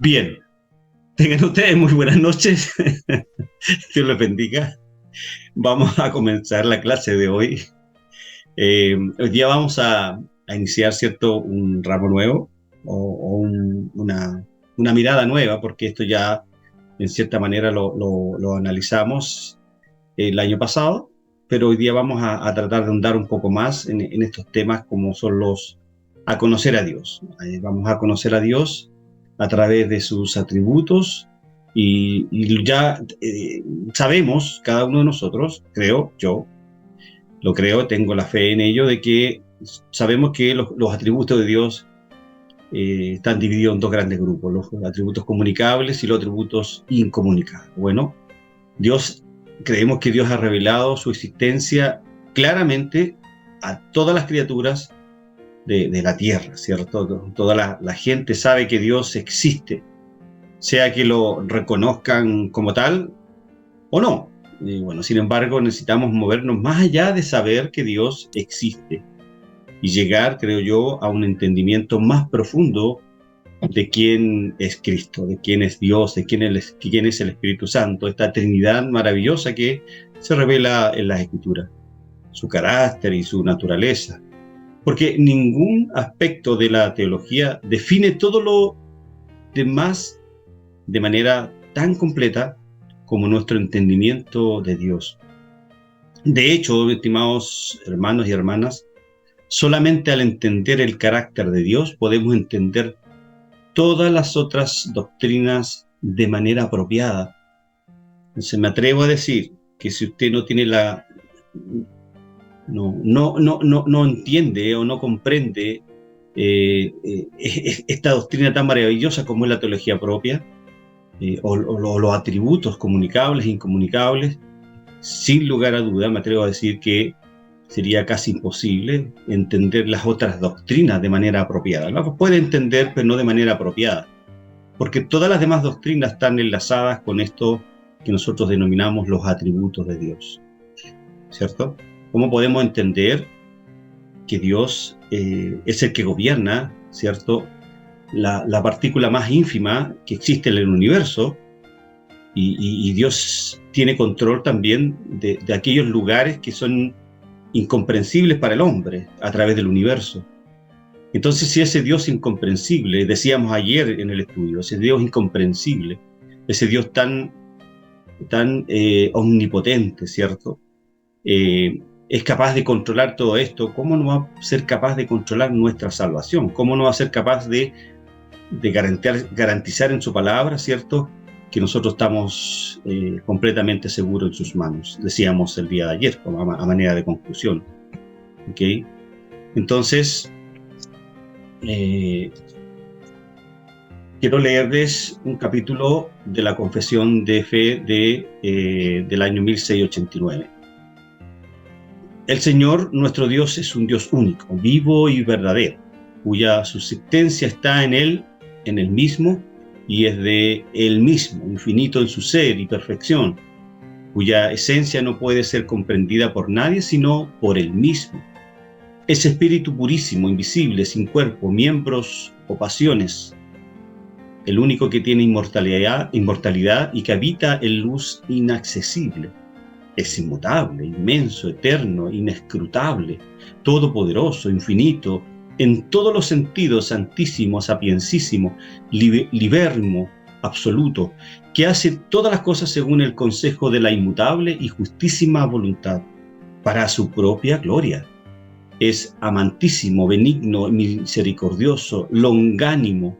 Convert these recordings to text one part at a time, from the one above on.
Bien, tengan ustedes muy buenas noches. Dios les bendiga. Vamos a comenzar la clase de hoy. Hoy día vamos a iniciar, ¿cierto?, un ramo nuevo una mirada nueva, porque esto ya, en cierta manera, lo analizamos el año pasado, pero hoy día vamos a tratar de ahondar un poco más en estos temas como son a conocer a Dios. Vamos a conocer a Dios a través de sus atributos y ya sabemos, cada uno de nosotros, creo, yo lo creo, tengo la fe en ello, de que sabemos que los atributos de Dios están divididos en dos grandes grupos, los atributos comunicables y los atributos incomunicables. Bueno, creemos que Dios ha revelado su existencia claramente a todas las criaturas de la tierra, ¿cierto? Toda la gente sabe que Dios existe, sea que lo reconozcan como tal o no. Y bueno, sin embargo, necesitamos movernos más allá de saber que Dios existe y llegar, creo yo, a un entendimiento más profundo de quién es Cristo, de quién es Dios, de quién es el Espíritu Santo, esta Trinidad maravillosa que se revela en las Escrituras, su carácter y su naturaleza. Porque ningún aspecto de la teología define todo lo demás de manera tan completa como nuestro entendimiento de Dios. De hecho, estimados hermanos y hermanas, solamente al entender el carácter de Dios podemos entender todas las otras doctrinas de manera apropiada. Entonces me atrevo a decir que si usted no tiene no entiende o no comprende esta doctrina tan maravillosa como es la teología propia, o los atributos comunicables e incomunicables, sin lugar a duda me atrevo a decir que sería casi imposible entender las otras doctrinas de manera apropiada. Las puede entender, pero no de manera apropiada, porque todas las demás doctrinas están enlazadas con esto que nosotros denominamos los atributos de Dios, ¿cierto? ¿Cómo podemos entender que Dios es el que gobierna, ¿cierto?, la partícula más ínfima que existe en el universo, y Dios tiene control también de aquellos lugares que son incomprensibles para el hombre a través del universo? Entonces, si ese Dios incomprensible, decíamos ayer en el estudio, ese Dios incomprensible, ese Dios tan omnipotente, ¿cierto?, es capaz de controlar todo esto, ¿cómo no va a ser capaz de controlar nuestra salvación? ¿Cómo no va a ser capaz de garantizar en su palabra, ¿cierto?, que nosotros estamos completamente seguros en sus manos? Decíamos el día de ayer, a manera de conclusión. ¿Okay? Entonces, quiero leerles un capítulo de la Confesión de Fe del año 1689. El Señor, nuestro Dios, es un Dios único, vivo y verdadero, cuya subsistencia está en Él mismo, y es de Él mismo, infinito en su ser y perfección, cuya esencia no puede ser comprendida por nadie sino por Él mismo. Es espíritu purísimo, invisible, sin cuerpo, miembros o pasiones, el único que tiene inmortalidad y que habita en luz inaccesible. Es inmutable, inmenso, eterno, inescrutable, todopoderoso, infinito, en todos los sentidos, santísimo, sapiensísimo, libérrimo, absoluto, que hace todas las cosas según el consejo de la inmutable y justísima voluntad, para su propia gloria. Es amantísimo, benigno, misericordioso, longánimo,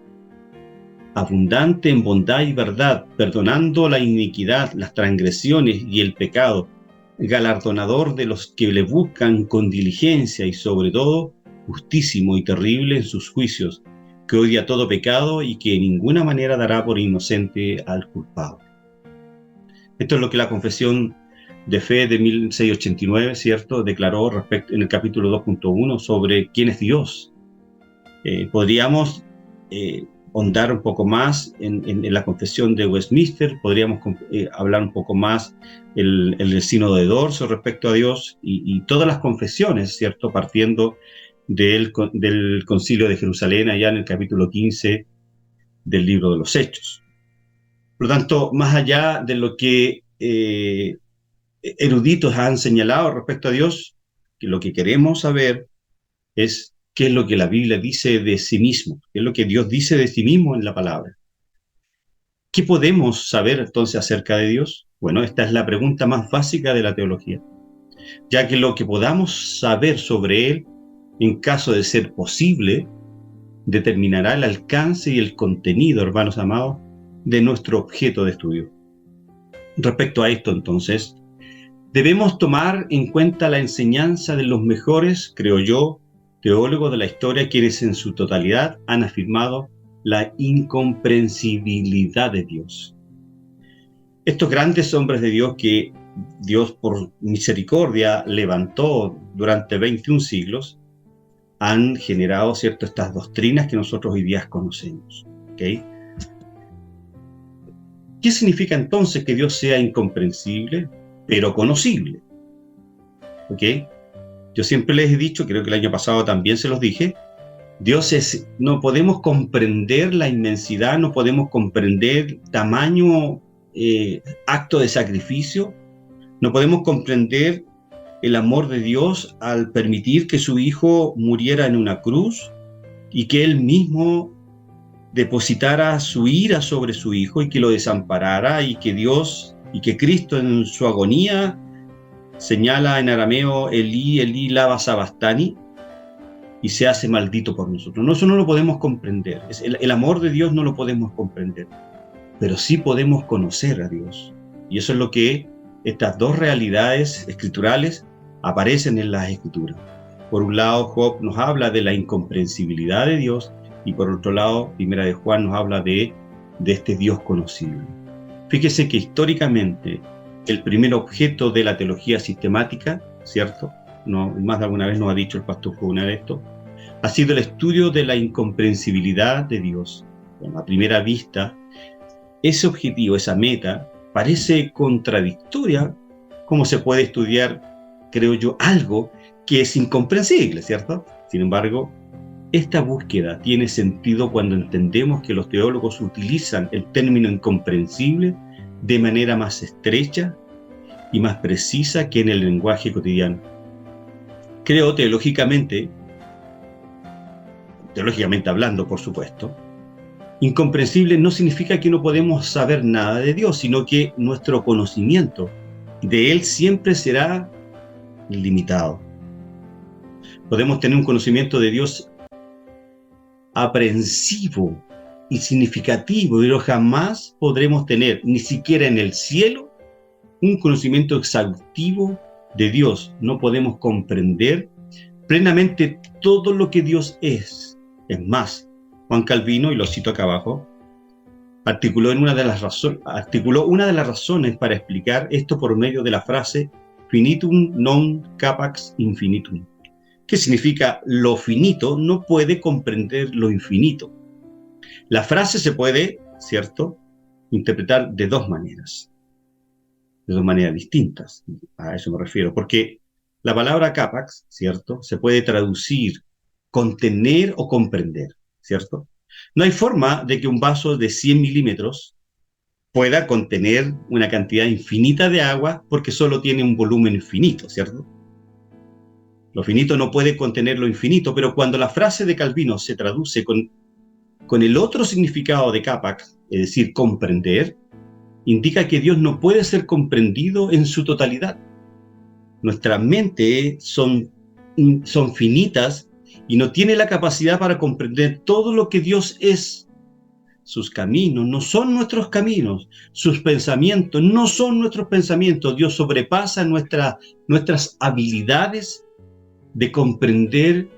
abundante en bondad y verdad, perdonando la iniquidad, las transgresiones y el pecado, galardonador de los que le buscan con diligencia y sobre todo justísimo y terrible en sus juicios, que odia todo pecado y que en ninguna manera dará por inocente al culpable. Esto es lo que la Confesión de Fe de 1689, ¿cierto?, declaró en el capítulo 2.1 sobre quién es Dios. Podríamos ahondar un poco más en la Confesión de Westminster, podríamos hablar un poco más el Sínodo de Dors respecto a Dios y todas las confesiones, ¿cierto?, partiendo del Concilio de Jerusalén allá en el capítulo 15 del libro de los Hechos. Por lo tanto, más allá de lo que eruditos han señalado respecto a Dios, que lo que queremos saber es qué es lo que la Biblia dice de sí mismo, qué es lo que Dios dice de sí mismo en la palabra. ¿Qué podemos saber entonces acerca de Dios? Bueno, esta es la pregunta más básica de la teología, ya que lo que podamos saber sobre Él, en caso de ser posible, determinará el alcance y el contenido, hermanos amados, de nuestro objeto de estudio. Respecto a esto, entonces, debemos tomar en cuenta la enseñanza de los mejores, creo yo, teólogos de la historia, quienes en su totalidad han afirmado la incomprensibilidad de Dios. Estos grandes hombres de Dios que Dios por misericordia levantó durante 21 siglos, han generado, ¿cierto?, estas doctrinas que nosotros hoy día conocemos. ¿Okay? ¿Qué significa entonces que Dios sea incomprensible, pero conocible? ¿Okay? Yo siempre les he dicho, creo que el año pasado también se los dije, no podemos comprender la inmensidad, no podemos comprender tamaño, acto de sacrificio, no podemos comprender el amor de Dios al permitir que su Hijo muriera en una cruz y que Él mismo depositara su ira sobre su Hijo y que lo desamparara, y que Dios y que Cristo en su agonía señala en arameo Elí, Elí, lama sabachthani, y se hace maldito por nosotros. No, eso no lo podemos comprender. El amor de Dios no lo podemos comprender, pero sí podemos conocer a Dios. Y eso es lo que estas dos realidades escriturales aparecen en las Escrituras. Por un lado, Job nos habla de la incomprensibilidad de Dios, y por otro lado, Primera de Juan nos habla de este Dios conocible. Fíjese que históricamente el primer objeto de la teología sistemática, ¿cierto?, no, más de alguna vez nos ha dicho el pastor Juna de esto, ha sido el estudio de la incomprensibilidad de Dios. Bueno, a primera vista, ese objetivo, esa meta, parece contradictoria. ¿Cómo se puede estudiar, creo yo, algo que es incomprensible, ¿cierto? Sin embargo, esta búsqueda tiene sentido cuando entendemos que los teólogos utilizan el término incomprensible de manera más estrecha y más precisa que en el lenguaje cotidiano. Creo teológicamente hablando, por supuesto, incomprensible no significa que no podemos saber nada de Dios, sino que nuestro conocimiento de Él siempre será limitado. Podemos tener un conocimiento de Dios aprehensivo y significativo, pero jamás podremos tener, ni siquiera en el cielo, un conocimiento exhaustivo de Dios. No podemos comprender plenamente todo lo que Dios es. Es más, Juan Calvino, y lo cito acá abajo, articuló una de las razones para explicar esto por medio de la frase finitum non capax infinitum, que significa lo finito no puede comprender lo infinito. La frase se puede, ¿cierto?, interpretar de dos maneras distintas. A eso me refiero, porque la palabra capax, ¿cierto?, se puede traducir contener o comprender, ¿cierto? No hay forma de que un vaso de 100 milímetros pueda contener una cantidad infinita de agua porque solo tiene un volumen infinito, ¿cierto? Lo finito no puede contener lo infinito, pero cuando la frase de Calvino se traduce con el otro significado de capax, es decir, comprender, indica que Dios no puede ser comprendido en su totalidad. Nuestras mentes son finitas y no tiene la capacidad para comprender todo lo que Dios es. Sus caminos no son nuestros caminos, sus pensamientos no son nuestros pensamientos. Dios sobrepasa nuestras habilidades de comprender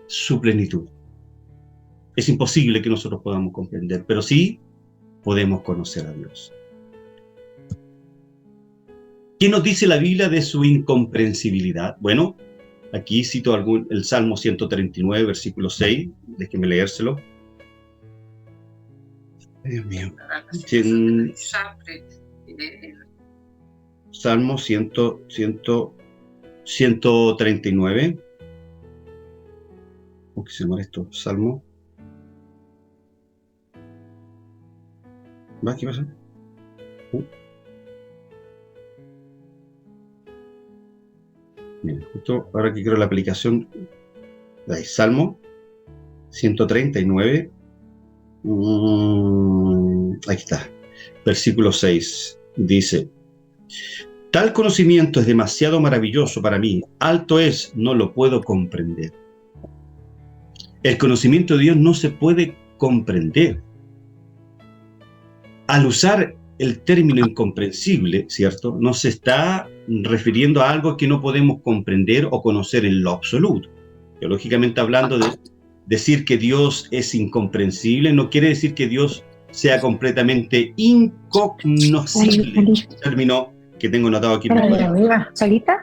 su plenitud. Es imposible que nosotros podamos comprender, pero sí podemos conocer a Dios. ¿Qué nos dice la Biblia de su incomprensibilidad? Bueno, aquí cito el Salmo 139, versículo 6, déjenme leérselo. Dios mío. Salmo 139. ¿Por qué se llama esto? Salmo ¿Va? ¿Qué pasa? Mira, justo ahora que quiero la aplicación, ahí, Salmo 139, aquí está, versículo 6, dice: tal conocimiento es demasiado maravilloso para mí, alto es, no lo puedo comprender. El conocimiento de Dios no se puede comprender. Al usar el término incomprensible, ¿cierto?, no se está refiriendo a algo que no podemos comprender o conocer en lo absoluto. Teológicamente hablando, de decir que Dios es incomprensible no quiere decir que Dios sea completamente incognoscible. Término que tengo notado aquí. ¿Solita?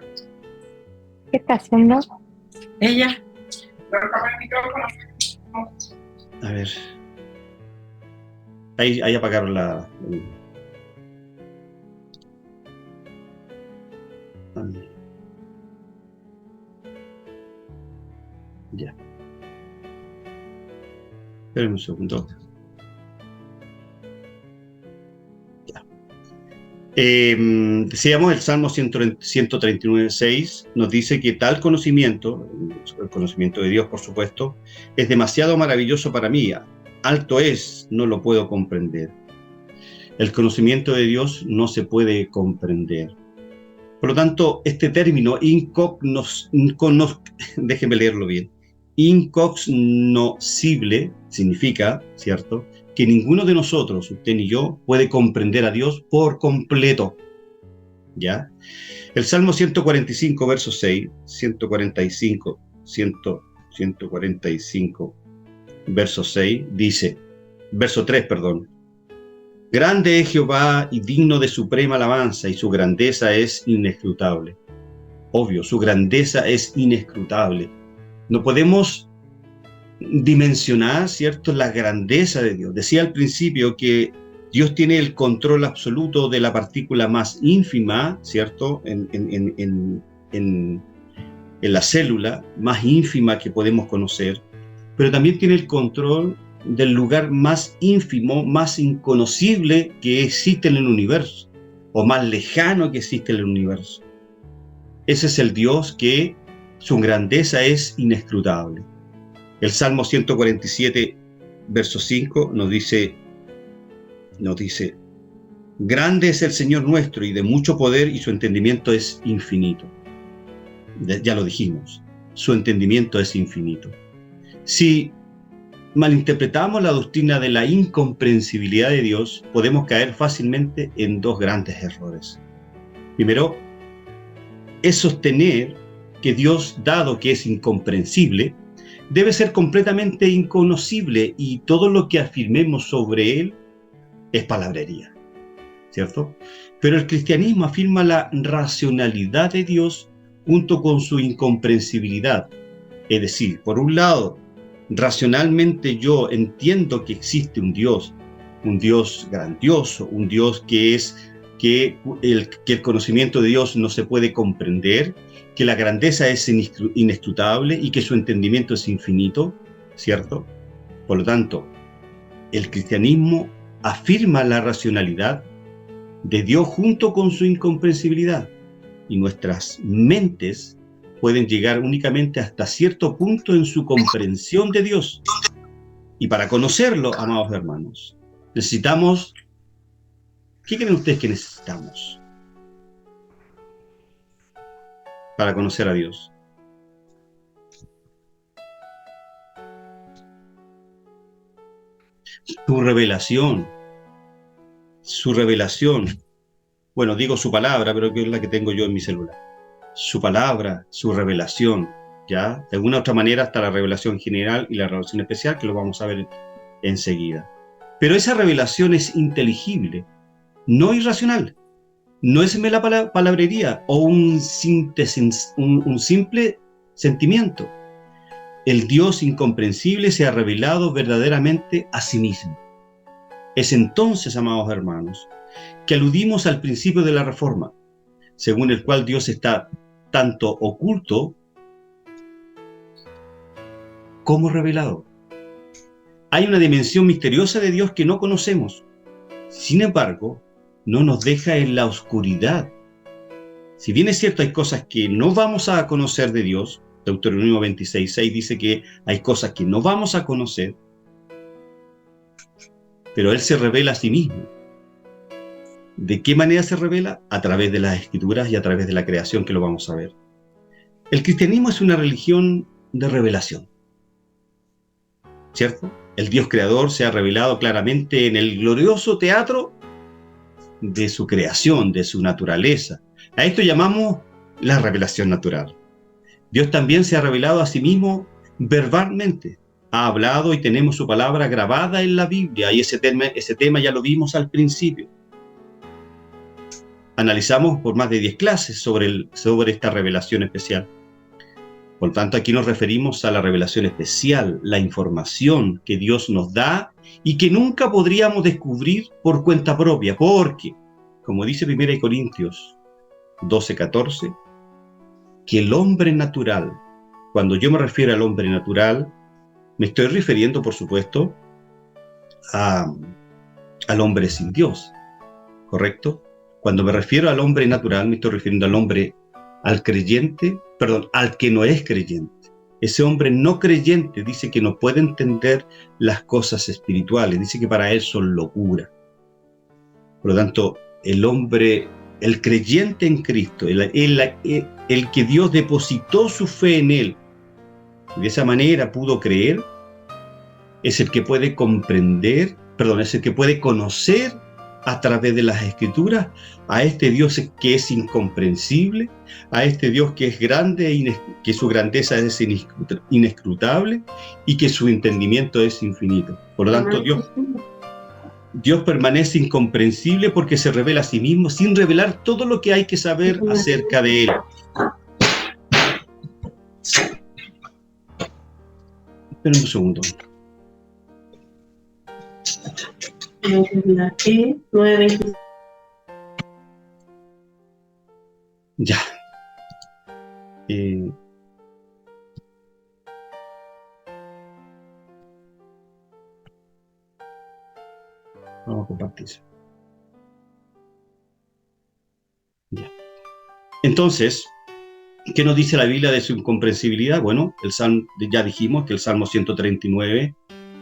¿Qué está haciendo? Ella. A ver. Ahí apagaron la... Ya. Esperen un segundo. Ya. Decíamos, el Salmo 139:6 nos dice que tal conocimiento, el conocimiento de Dios, por supuesto, es demasiado maravilloso para mí. Alto es, no lo puedo comprender. El conocimiento de Dios no se puede comprender. Por lo tanto, este término déjenme leerlo bien, incognoscible significa, ¿cierto?, que ninguno de nosotros, usted ni yo, puede comprender a Dios por completo. ¿Ya? El Salmo 145, verso 6, 145, verso 6, dice, verso 3, perdón: grande es Jehová y digno de suprema alabanza, y su grandeza es inescrutable. Obvio, su grandeza es inescrutable. No podemos dimensionar, ¿cierto?, la grandeza de Dios. Decía al principio que Dios tiene el control absoluto de la partícula más ínfima, ¿cierto?, en la célula más ínfima que podemos conocer, pero también tiene el control del lugar más ínfimo, más inconocible que existe en el universo, o más lejano que existe en el universo. Ese es el Dios que su grandeza es inescrutable. El Salmo 147, verso 5, nos dice, grande es el Señor nuestro y de mucho poder, y su entendimiento es infinito. Ya lo dijimos, su entendimiento es infinito. Si malinterpretamos la doctrina de la incomprensibilidad de Dios, podemos caer fácilmente en dos grandes errores. Primero, es sostener que Dios, dado que es incomprensible, debe ser completamente inconocible, y todo lo que afirmemos sobre él es palabrería, ¿cierto? Pero el cristianismo afirma la racionalidad de Dios junto con su incomprensibilidad. Es decir, por un lado, racionalmente yo entiendo que existe un Dios grandioso, un Dios que el conocimiento de Dios no se puede comprender, que la grandeza es inescrutable y que su entendimiento es infinito, ¿cierto? Por lo tanto, el cristianismo afirma la racionalidad de Dios junto con su incomprensibilidad, y nuestras mentes pueden llegar únicamente hasta cierto punto en su comprensión de Dios. Y para conocerlo, amados hermanos, necesitamos... ¿Qué creen ustedes que necesitamos para conocer a Dios? Su revelación. Bueno, digo su palabra, pero que es la que tengo yo en mi celular. Su palabra, su revelación, ¿ya? De alguna u otra manera está la revelación general y la revelación especial, que lo vamos a ver enseguida. Pero esa revelación es inteligible, no irracional. No es mera palabrería o un simple sentimiento. El Dios incomprensible se ha revelado verdaderamente a sí mismo. Es entonces, amados hermanos, que aludimos al principio de la Reforma, según el cual Dios está tanto oculto como revelado. Hay una dimensión misteriosa de Dios que no conocemos, Sin embargo, no nos deja en la oscuridad. Si bien es cierto, hay cosas que no vamos a conocer de Dios, Deuteronomio 26:6 dice que hay cosas que no vamos a conocer, pero Él se revela a sí mismo. ¿De qué manera se revela? A través de las Escrituras y a través de la creación, que lo vamos a ver. El cristianismo es una religión de revelación, ¿cierto? El Dios creador se ha revelado claramente en el glorioso teatro de su creación, de su naturaleza. A esto llamamos la revelación natural. Dios también se ha revelado a sí mismo verbalmente. Ha hablado y tenemos su palabra grabada en la Biblia, y ese tema ya lo vimos al principio. Analizamos por más de 10 clases sobre esta revelación especial. Por tanto, aquí nos referimos a la revelación especial, la información que Dios nos da y que nunca podríamos descubrir por cuenta propia, porque, como dice 1 Corintios 12:14, que el hombre natural, cuando yo me refiero al hombre natural, me estoy refiriendo, por supuesto, al hombre sin Dios, ¿correcto? Cuando me refiero al hombre natural, me estoy refiriendo al que no es creyente. Ese hombre no creyente dice que no puede entender las cosas espirituales, dice que para él son locura. Por lo tanto, el creyente en Cristo, el que Dios depositó su fe en él, y de esa manera pudo creer, es el que puede es el que puede conocer a través de las Escrituras a este Dios que es incomprensible, a este Dios que es grande, que su grandeza es inescrutable y que su entendimiento es infinito. Por lo tanto, Dios permanece incomprensible porque se revela a sí mismo sin revelar todo lo que hay que saber acerca de Él. Esperen un segundo. Ya. Vamos a compartir. Ya. Entonces, ¿qué nos dice la Biblia de su incomprensibilidad? Bueno, ya dijimos que el Salmo 139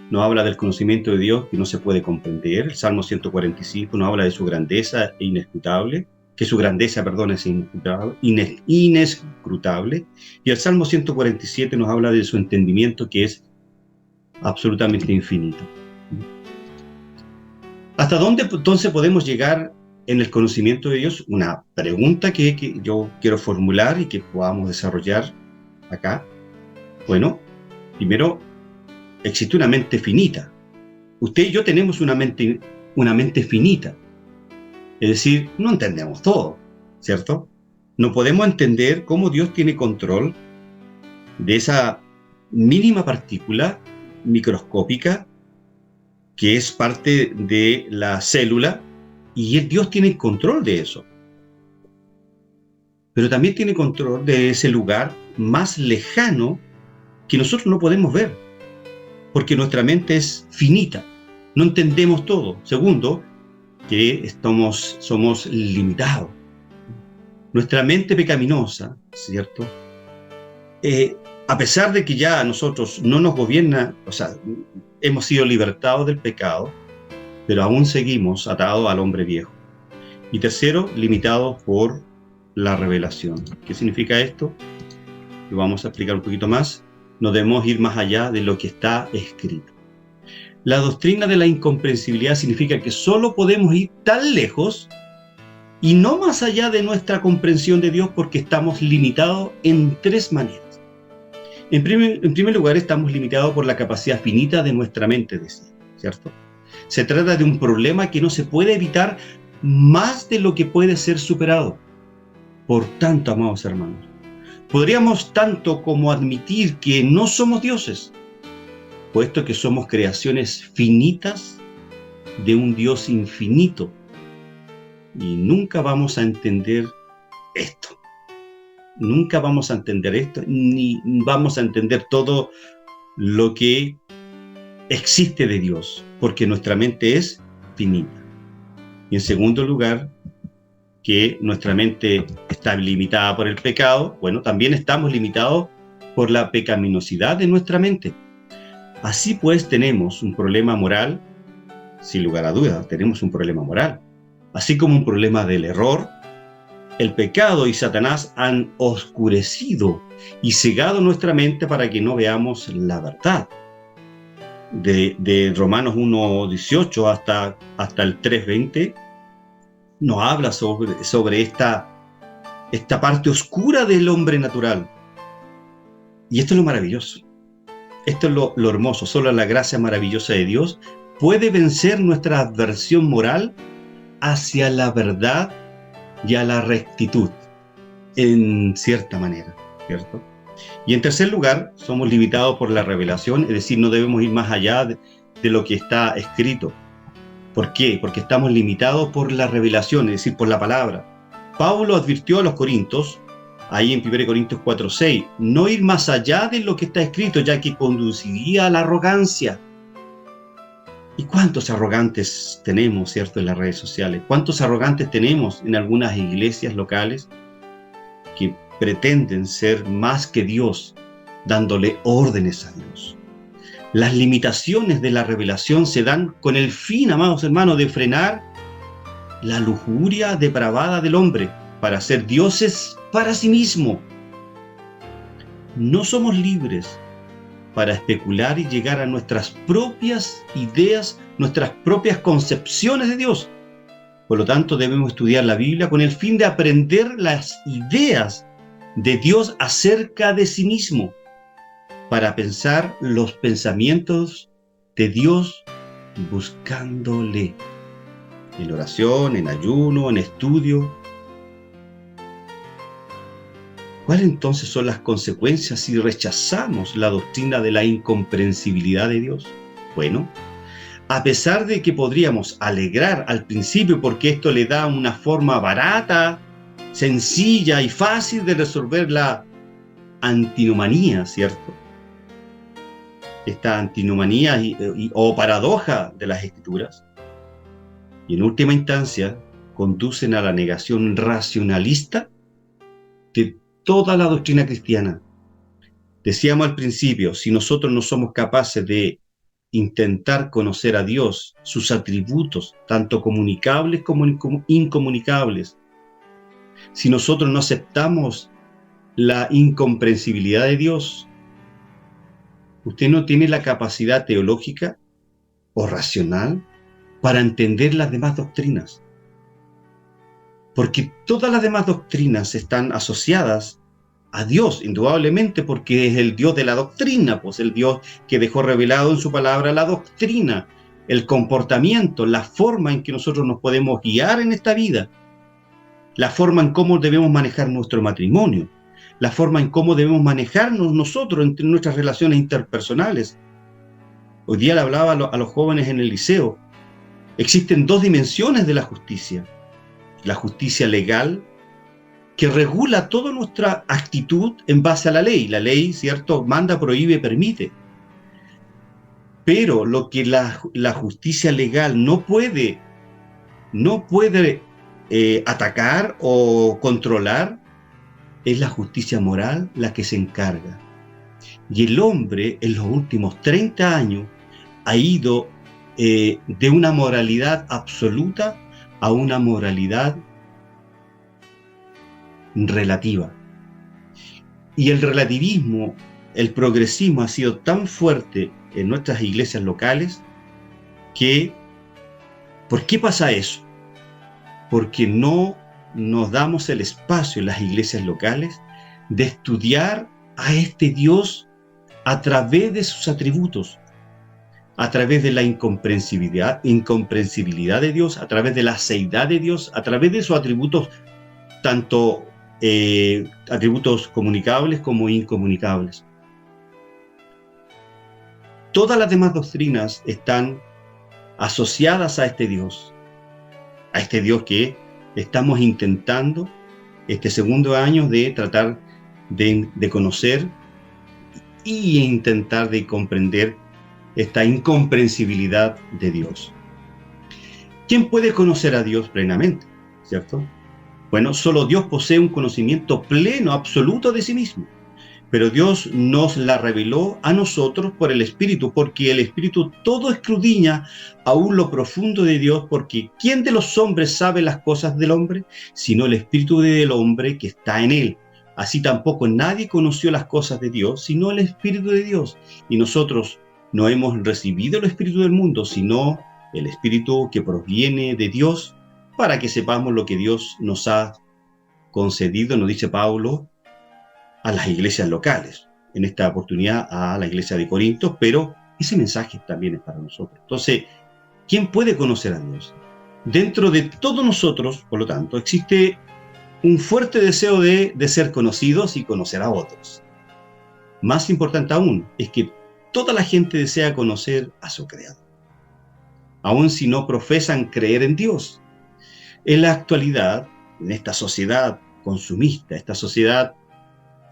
nos habla del conocimiento de Dios que no se puede comprender. El Salmo 145 nos habla de su grandeza inescrutable, que su grandeza, es inescrutable. Y el Salmo 147 nos habla de su entendimiento, que es absolutamente infinito. ¿Hasta dónde entonces podemos llegar en el conocimiento de Dios? Una pregunta que yo quiero formular y que podamos desarrollar acá. Bueno, primero, existe una mente finita. Usted y yo tenemos una mente finita. Es decir, no entendemos todo, ¿cierto? No podemos entender cómo Dios tiene control de esa mínima partícula microscópica que es parte de la célula, y Dios tiene control de eso. Pero también tiene control de ese lugar más lejano que nosotros no podemos ver, porque nuestra mente es finita, no entendemos todo. Segundo, que somos limitados. Nuestra mente pecaminosa, ¿cierto? A pesar de que ya a nosotros no nos gobierna, hemos sido libertados del pecado, pero aún seguimos atados al hombre viejo. Y tercero, limitados por la revelación. ¿Qué significa esto? Lo vamos a explicar un poquito más. No debemos ir más allá de lo que está escrito. La doctrina de la incomprensibilidad significa que solo podemos ir tan lejos y no más allá de nuestra comprensión de Dios, porque estamos limitados en tres maneras. En primer lugar, estamos limitados por la capacidad finita de nuestra mente, ¿cierto? Se trata de un problema que no se puede evitar más de lo que puede ser superado. Por tanto, amados hermanos, podríamos tanto como admitir que no somos dioses, puesto que somos creaciones finitas de un Dios infinito, y nunca vamos a entender esto. Nunca vamos a entender esto, ni vamos a entender todo lo que existe de Dios, porque nuestra mente es finita. Y en segundo lugar, que nuestra mente está limitada por el pecado. Bueno, también estamos limitados por la pecaminosidad de nuestra mente. Así pues, tenemos un problema moral, sin lugar a dudas, tenemos un problema moral. Así como un problema del error, el pecado y Satanás han oscurecido y cegado nuestra mente para que no veamos la verdad. De Romanos 1:18 hasta el 3:20, nos habla sobre esta parte oscura del hombre natural. Y esto es lo maravilloso. Esto es lo hermoso. Solo la gracia maravillosa de Dios puede vencer nuestra aversión moral hacia la verdad y a la rectitud, en cierta manera, ¿cierto? Y en tercer lugar, somos limitados por la revelación, es decir, no debemos ir más allá de lo que está escrito. ¿Por qué? Porque estamos limitados por la revelación, es decir, por la palabra. Pablo advirtió a los corintios, ahí en 1 Corintios 4:6, no ir más allá de lo que está escrito, ya que conduciría a la arrogancia. ¿Y cuántos arrogantes tenemos, cierto, en las redes sociales? ¿Cuántos arrogantes tenemos en algunas iglesias locales que pretenden ser más que Dios, dándole órdenes a Dios? Las limitaciones de la revelación se dan con el fin, amados hermanos, de frenar la lujuria depravada del hombre para ser dioses para sí mismo. No somos libres para especular y llegar a nuestras propias ideas, nuestras propias concepciones de Dios. Por lo tanto, debemos estudiar la Biblia con el fin de aprender las ideas de Dios acerca de sí mismo, para pensar los pensamientos de Dios buscándole, en oración, en ayuno, en estudio. ¿Cuáles entonces son las consecuencias si rechazamos la doctrina de la incomprensibilidad de Dios? Bueno, a pesar de que podríamos alegrar al principio porque esto le da una forma barata, sencilla y fácil de resolver la antinomanía, ¿cierto? Esta antinomanía o paradoja de las Escrituras, y en última instancia conducen a la negación racionalista de toda la doctrina cristiana. Decíamos al principio, si nosotros no somos capaces de intentar conocer a Dios, sus atributos, tanto comunicables como incomunicables, si nosotros no aceptamos la incomprensibilidad de Dios, usted no tiene la capacidad teológica o racional para entender las demás doctrinas. Porque todas las demás doctrinas están asociadas a Dios, indudablemente, porque es el Dios de la doctrina, pues el Dios que dejó revelado en su palabra la doctrina, el comportamiento, la forma en que nosotros nos podemos guiar en esta vida, la forma en cómo debemos manejar nuestro matrimonio, la forma en cómo debemos manejarnos nosotros entre nuestras relaciones interpersonales. Hoy día le hablaba a los jóvenes en el liceo. Existen dos dimensiones de la justicia. La justicia legal, que regula toda nuestra actitud en base a la ley. La ley, ¿cierto?, manda, prohíbe, permite. Pero lo que la justicia legal no puede atacar o controlar es la justicia moral la que se encarga. Y el hombre en los últimos 30 años ha ido de una moralidad absoluta a una moralidad relativa. Y el relativismo, el progresismo ha sido tan fuerte en nuestras iglesias locales que, ¿por qué pasa eso? Porque no nos damos el espacio en las iglesias locales de estudiar a este Dios a través de sus atributos, a través de la incomprensibilidad de Dios, a través de la seidad de Dios, a través de sus atributos, tanto atributos comunicables como incomunicables. Todas las demás doctrinas están asociadas a este Dios que estamos intentando este segundo año de tratar de conocer y intentar de comprender esta incomprensibilidad de Dios. ¿Quién puede conocer a Dios plenamente? ¿Cierto? Bueno, solo Dios posee un conocimiento pleno, absoluto de sí mismo. Pero Dios nos la reveló a nosotros por el Espíritu, porque el Espíritu todo escudriña aún lo profundo de Dios, porque ¿quién de los hombres sabe las cosas del hombre? Sino el Espíritu del hombre que está en él. Así tampoco nadie conoció las cosas de Dios, sino el Espíritu de Dios. Y nosotros no hemos recibido el Espíritu del mundo, sino el Espíritu que proviene de Dios, para que sepamos lo que Dios nos ha concedido, nos dice Pablo, a las iglesias locales, en esta oportunidad a la iglesia de Corinto, pero ese mensaje también es para nosotros. Entonces, ¿quién puede conocer a Dios? Dentro de todos nosotros, por lo tanto, existe un fuerte deseo de ser conocidos y conocer a otros. Más importante aún, es que toda la gente desea conocer a su Creador, aun si no profesan creer en Dios. En la actualidad, en esta sociedad consumista, esta sociedad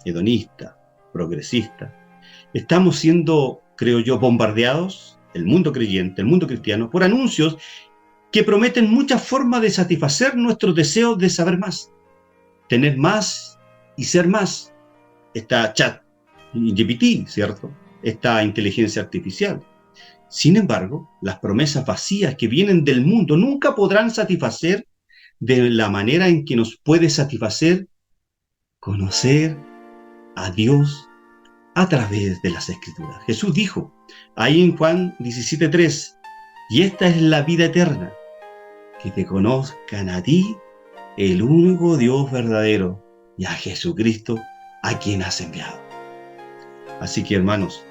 hedonista, progresista, estamos siendo, creo yo, bombardeados, el mundo creyente, el mundo cristiano, por anuncios que prometen muchas formas de satisfacer nuestros deseos de saber más, tener más y ser más. Está ChatGPT, ¿cierto? Esta inteligencia artificial. Sin embargo, las promesas vacías que vienen del mundo nunca podrán satisfacer de la manera en que nos puede satisfacer conocer a Dios a través de las Escrituras. Jesús dijo, ahí en Juan 17:3, y esta es la vida eterna, que te conozcan a ti, el único Dios verdadero, y a Jesucristo, a quien has enviado. Así que, hermanos,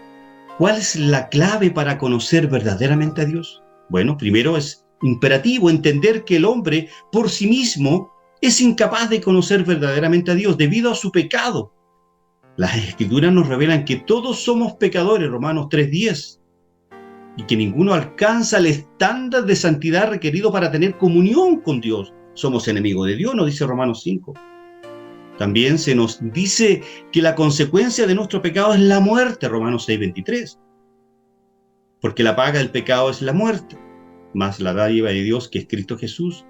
¿cuál es la clave para conocer verdaderamente a Dios? Bueno, primero es imperativo entender que el hombre por sí mismo es incapaz de conocer verdaderamente a Dios debido a su pecado. Las Escrituras nos revelan que todos somos pecadores, Romanos 3:10, y que ninguno alcanza el estándar de santidad requerido para tener comunión con Dios. Somos enemigos de Dios, nos dice Romanos 5. También se nos dice que la consecuencia de nuestro pecado es la muerte, Romanos 6:23. Porque la paga del pecado es la muerte, más la dádiva de Dios, que es Cristo Jesús,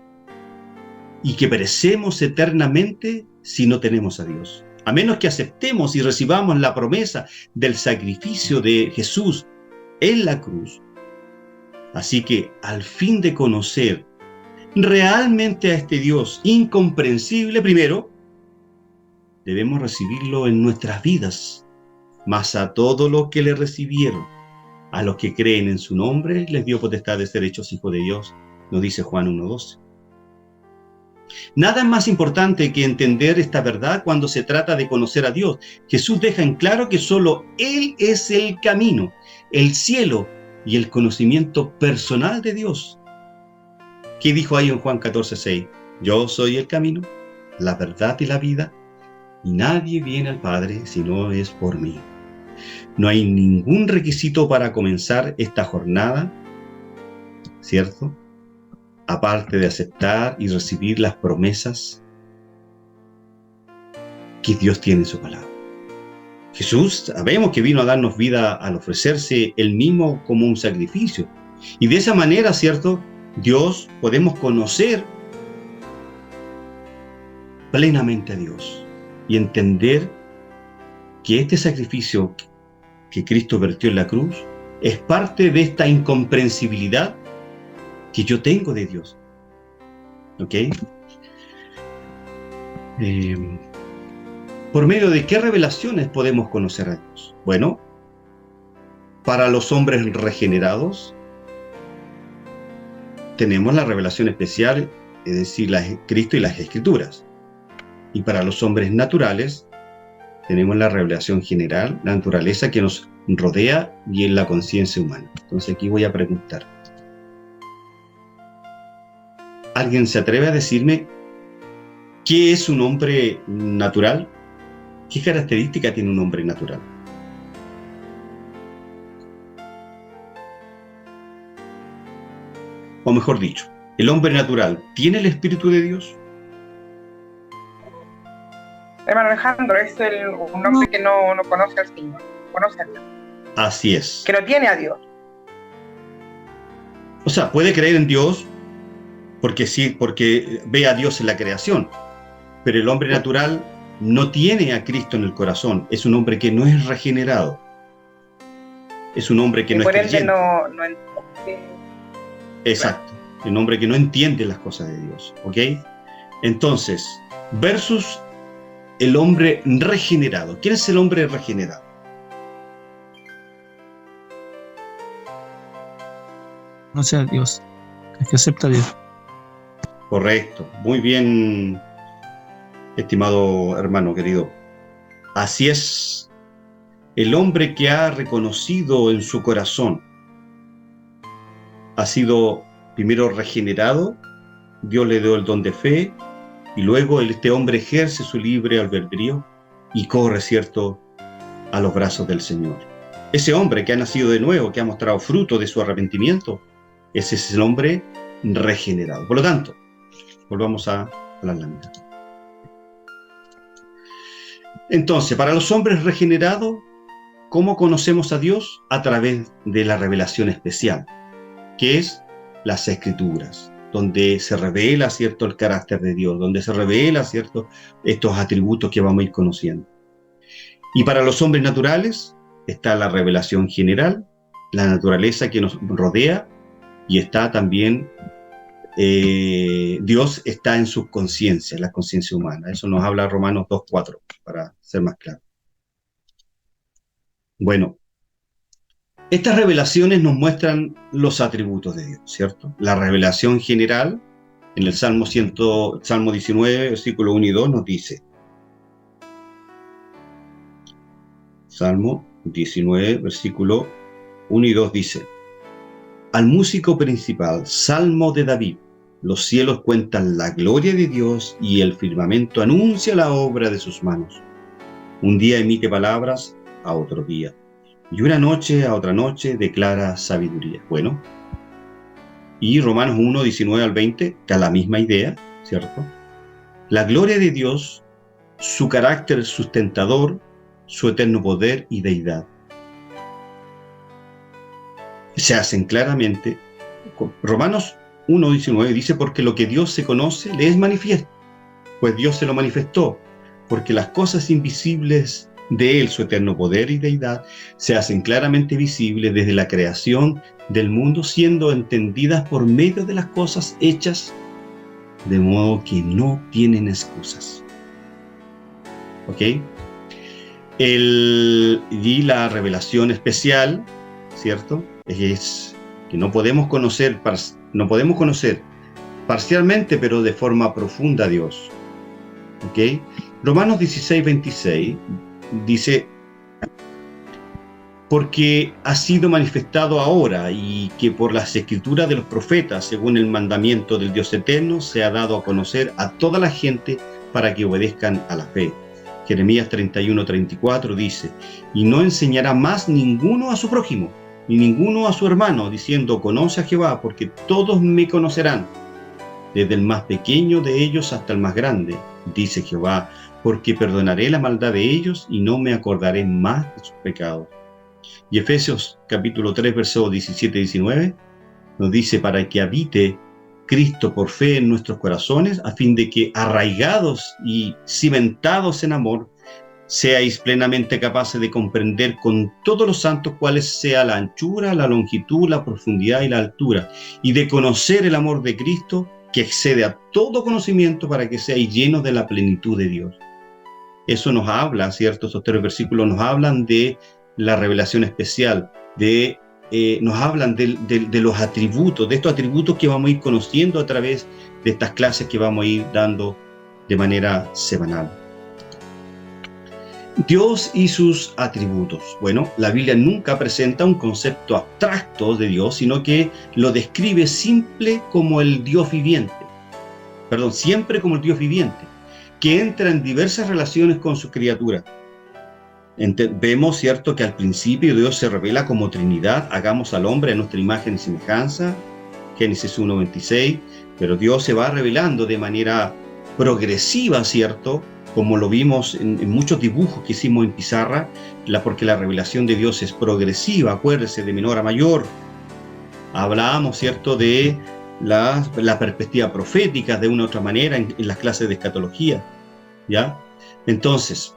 y que perecemos eternamente si no tenemos a Dios. A menos que aceptemos y recibamos la promesa del sacrificio de Jesús en la cruz. Así que al fin de conocer realmente a este Dios incomprensible, primero debemos recibirlo en nuestras vidas, mas a todos los que le recibieron, a los que creen en su nombre, les dio potestad de ser hechos hijos de Dios, nos dice Juan 1:12. Nada es más importante que entender esta verdad cuando se trata de conocer a Dios. Jesús deja en claro que solo Él es el camino, el cielo y el conocimiento personal de Dios. ¿Qué dijo ahí en Juan 14:6? Yo soy el camino, la verdad y la vida, y nadie viene al Padre si no es por mí. No hay ningún requisito para comenzar esta jornada, ¿cierto? Aparte de aceptar y recibir las promesas que Dios tiene en su palabra. Jesús, sabemos que vino a darnos vida al ofrecerse Él mismo como un sacrificio. Y de esa manera, ¿cierto? Dios, podemos conocer plenamente a Dios y entender que este sacrificio que Cristo vertió en la cruz es parte de esta incomprensibilidad que yo tengo de Dios. ¿Ok? ¿Por medio de qué revelaciones podemos conocer a Dios? Bueno, para los hombres regenerados, tenemos la revelación especial, es decir, Cristo y las Escrituras. Y para los hombres naturales, tenemos la revelación general, la naturaleza que nos rodea y en la conciencia humana. Entonces aquí voy a preguntar. ¿Alguien se atreve a decirme qué es un hombre natural? ¿Qué característica tiene un hombre natural? O mejor dicho, ¿el hombre natural tiene el Espíritu de Dios? Hermano Alejandro, es un hombre que no conoce al Señor, conoce a Dios. Así es. Que no tiene a Dios. O sea, puede creer en Dios, porque sí, porque ve a Dios en la creación, pero el hombre natural no tiene a Cristo en el corazón, es un hombre que no es regenerado, es un hombre que Y no es por ende creyente. no entiende. Exacto, un hombre que no entiende las cosas de Dios, ¿ok? Entonces, versus el hombre regenerado. ¿Quién es el hombre regenerado? No sea Dios, el que acepta a Dios. Correcto, muy bien, estimado hermano querido. Así es, el hombre que ha reconocido en su corazón, ha sido primero regenerado, Dios le dio el don de fe, y luego este hombre ejerce su libre albedrío y corre, ¿cierto?, a los brazos del Señor. Ese hombre que ha nacido de nuevo, que ha mostrado fruto de su arrepentimiento, ese es el hombre regenerado. Por lo tanto, volvamos a la lámina. Entonces, para los hombres regenerados, ¿cómo conocemos a Dios? A través de la revelación especial, que es las Escrituras, donde se revela, ¿cierto?, el carácter de Dios, donde se revela, ¿cierto?, estos atributos que vamos a ir conociendo. Y para los hombres naturales está la revelación general, la naturaleza que nos rodea, y está también Dios está en sus conciencias, la conciencia humana. Eso nos habla Romanos 2:4, para ser más claro. Bueno, estas revelaciones nos muestran los atributos de Dios, ¿cierto? La revelación general, en el Salmo 19, versículo 1 y 2, nos dice, Salmo 19, versículo 1 y 2 dice, al músico principal, Salmo de David, los cielos cuentan la gloria de Dios y el firmamento anuncia la obra de sus manos. Un día emite palabras a otro día, y una noche a otra noche declara sabiduría. Bueno, y Romanos 1, 19 al 20, da la misma idea, ¿cierto? La gloria de Dios, su carácter sustentador, su eterno poder y deidad, se hacen claramente. Romanos 1:19 dice, porque lo que Dios se conoce le es manifiesto, pues Dios se lo manifestó, porque las cosas invisibles de Él, su eterno poder y deidad, se hacen claramente visibles desde la creación del mundo, siendo entendidas por medio de las cosas hechas, de modo que no tienen excusas. ¿Ok? Y la revelación especial, ¿cierto?, es que no podemos conocer parcialmente, pero de forma profunda a Dios. ¿Ok? Romanos 16:26 dice, porque ha sido manifestado ahora y que por las escrituras de los profetas, según el mandamiento del Dios eterno, se ha dado a conocer a toda la gente para que obedezcan a la fe. Jeremías 31:34 dice, y no enseñará más ninguno a su prójimo, ni ninguno a su hermano, diciendo, conoce a Jehová, porque todos me conocerán, desde el más pequeño de ellos hasta el más grande, dice Jehová, porque perdonaré la maldad de ellos y no me acordaré más de sus pecados. Y Efesios capítulo 3, versos 17 y 19, nos dice, para que habite Cristo por fe en nuestros corazones, a fin de que, arraigados y cimentados en amor, seáis plenamente capaces de comprender con todos los santos cuál sea la anchura, la longitud, la profundidad y la altura, y de conocer el amor de Cristo, que excede a todo conocimiento, para que seáis llenos de la plenitud de Dios. Eso nos habla, ¿cierto? Estos 3 versículos nos hablan de la revelación especial, nos hablan de los atributos, de estos atributos que vamos a ir conociendo a través de estas clases que vamos a ir dando de manera semanal. Dios y sus atributos. Bueno, la Biblia nunca presenta un concepto abstracto de Dios, sino que lo describe siempre como el Dios viviente, que entra en diversas relaciones con sus criaturas. Vemos, ¿cierto?, que al principio Dios se revela como Trinidad, hagamos al hombre a nuestra imagen y semejanza, Génesis 1:26, pero Dios se va revelando de manera progresiva, ¿cierto?, como lo vimos en muchos dibujos que hicimos en pizarra, porque la revelación de Dios es progresiva, acuérdese, de menor a mayor. Hablábamos, ¿cierto?, de la perspectiva profética de una u otra manera en las clases de escatología, ¿ya? Entonces,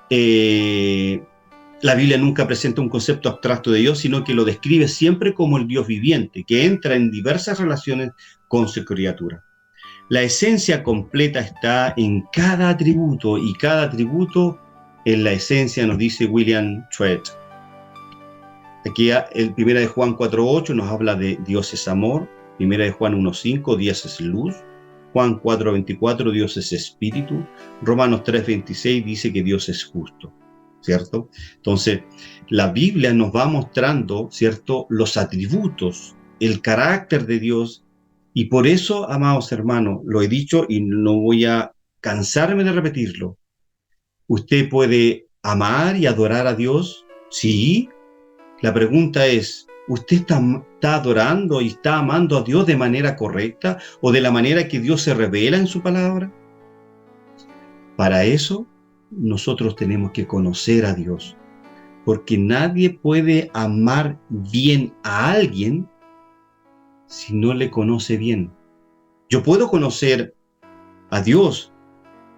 la Biblia nunca presenta un concepto abstracto de Dios, sino que lo describe siempre como el Dios viviente, que entra en diversas relaciones con su criatura. La esencia completa está en cada atributo, y cada atributo en la esencia, nos dice William Treat. Aquí el 1 de Juan 4.8 nos habla de Dios es amor, 1 de Juan 1.5, Dios es luz, Juan 4.24, Dios es espíritu, Romanos 3.26 dice que Dios es justo, ¿cierto? Entonces, la Biblia nos va mostrando, ¿cierto?, los atributos, el carácter de Dios, y por eso, amados hermanos, lo he dicho y no voy a cansarme de repetirlo. ¿Usted puede amar y adorar a Dios? Sí. La pregunta es, ¿usted está adorando y está amando a Dios de manera correcta o de la manera que Dios se revela en su palabra? Para eso, nosotros tenemos que conocer a Dios, porque nadie puede amar bien a alguien si no le conoce bien. Yo puedo conocer a Dios,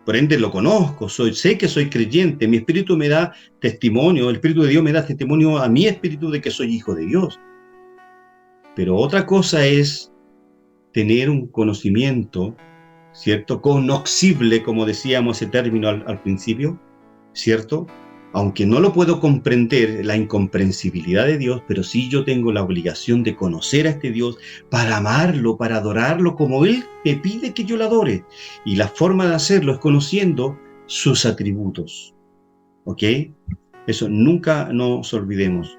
por ende lo conozco, sé que soy creyente, mi espíritu me da testimonio, el Espíritu de Dios me da testimonio a mi espíritu de que soy hijo de Dios. Pero otra cosa es tener un conocimiento, ¿cierto?, cognoscible, como decíamos ese término al principio, ¿cierto? Aunque no lo puedo comprender, la incomprensibilidad de Dios, pero sí yo tengo la obligación de conocer a este Dios para amarlo, para adorarlo como Él me pide que yo lo adore. Y la forma de hacerlo es conociendo sus atributos. ¿Ok? Eso nunca nos olvidemos.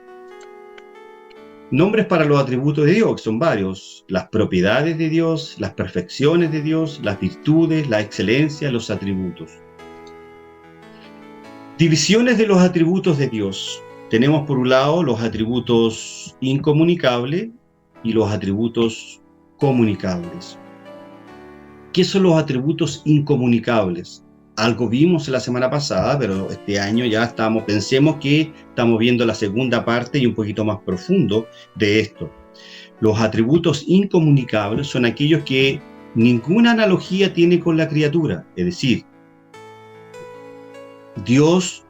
Nombres para los atributos de Dios, que son varios: las propiedades de Dios, las perfecciones de Dios, las virtudes, la excelencia, los atributos. Divisiones de los atributos de Dios. Tenemos por un lado los atributos incomunicables y los atributos comunicables. ¿Qué son los atributos incomunicables? Algo vimos la semana pasada, pero este año ya pensemos que estamos viendo la segunda parte y un poquito más profundo de esto. Los atributos incomunicables son aquellos que ninguna analogía tiene con la criatura, es decir, Dios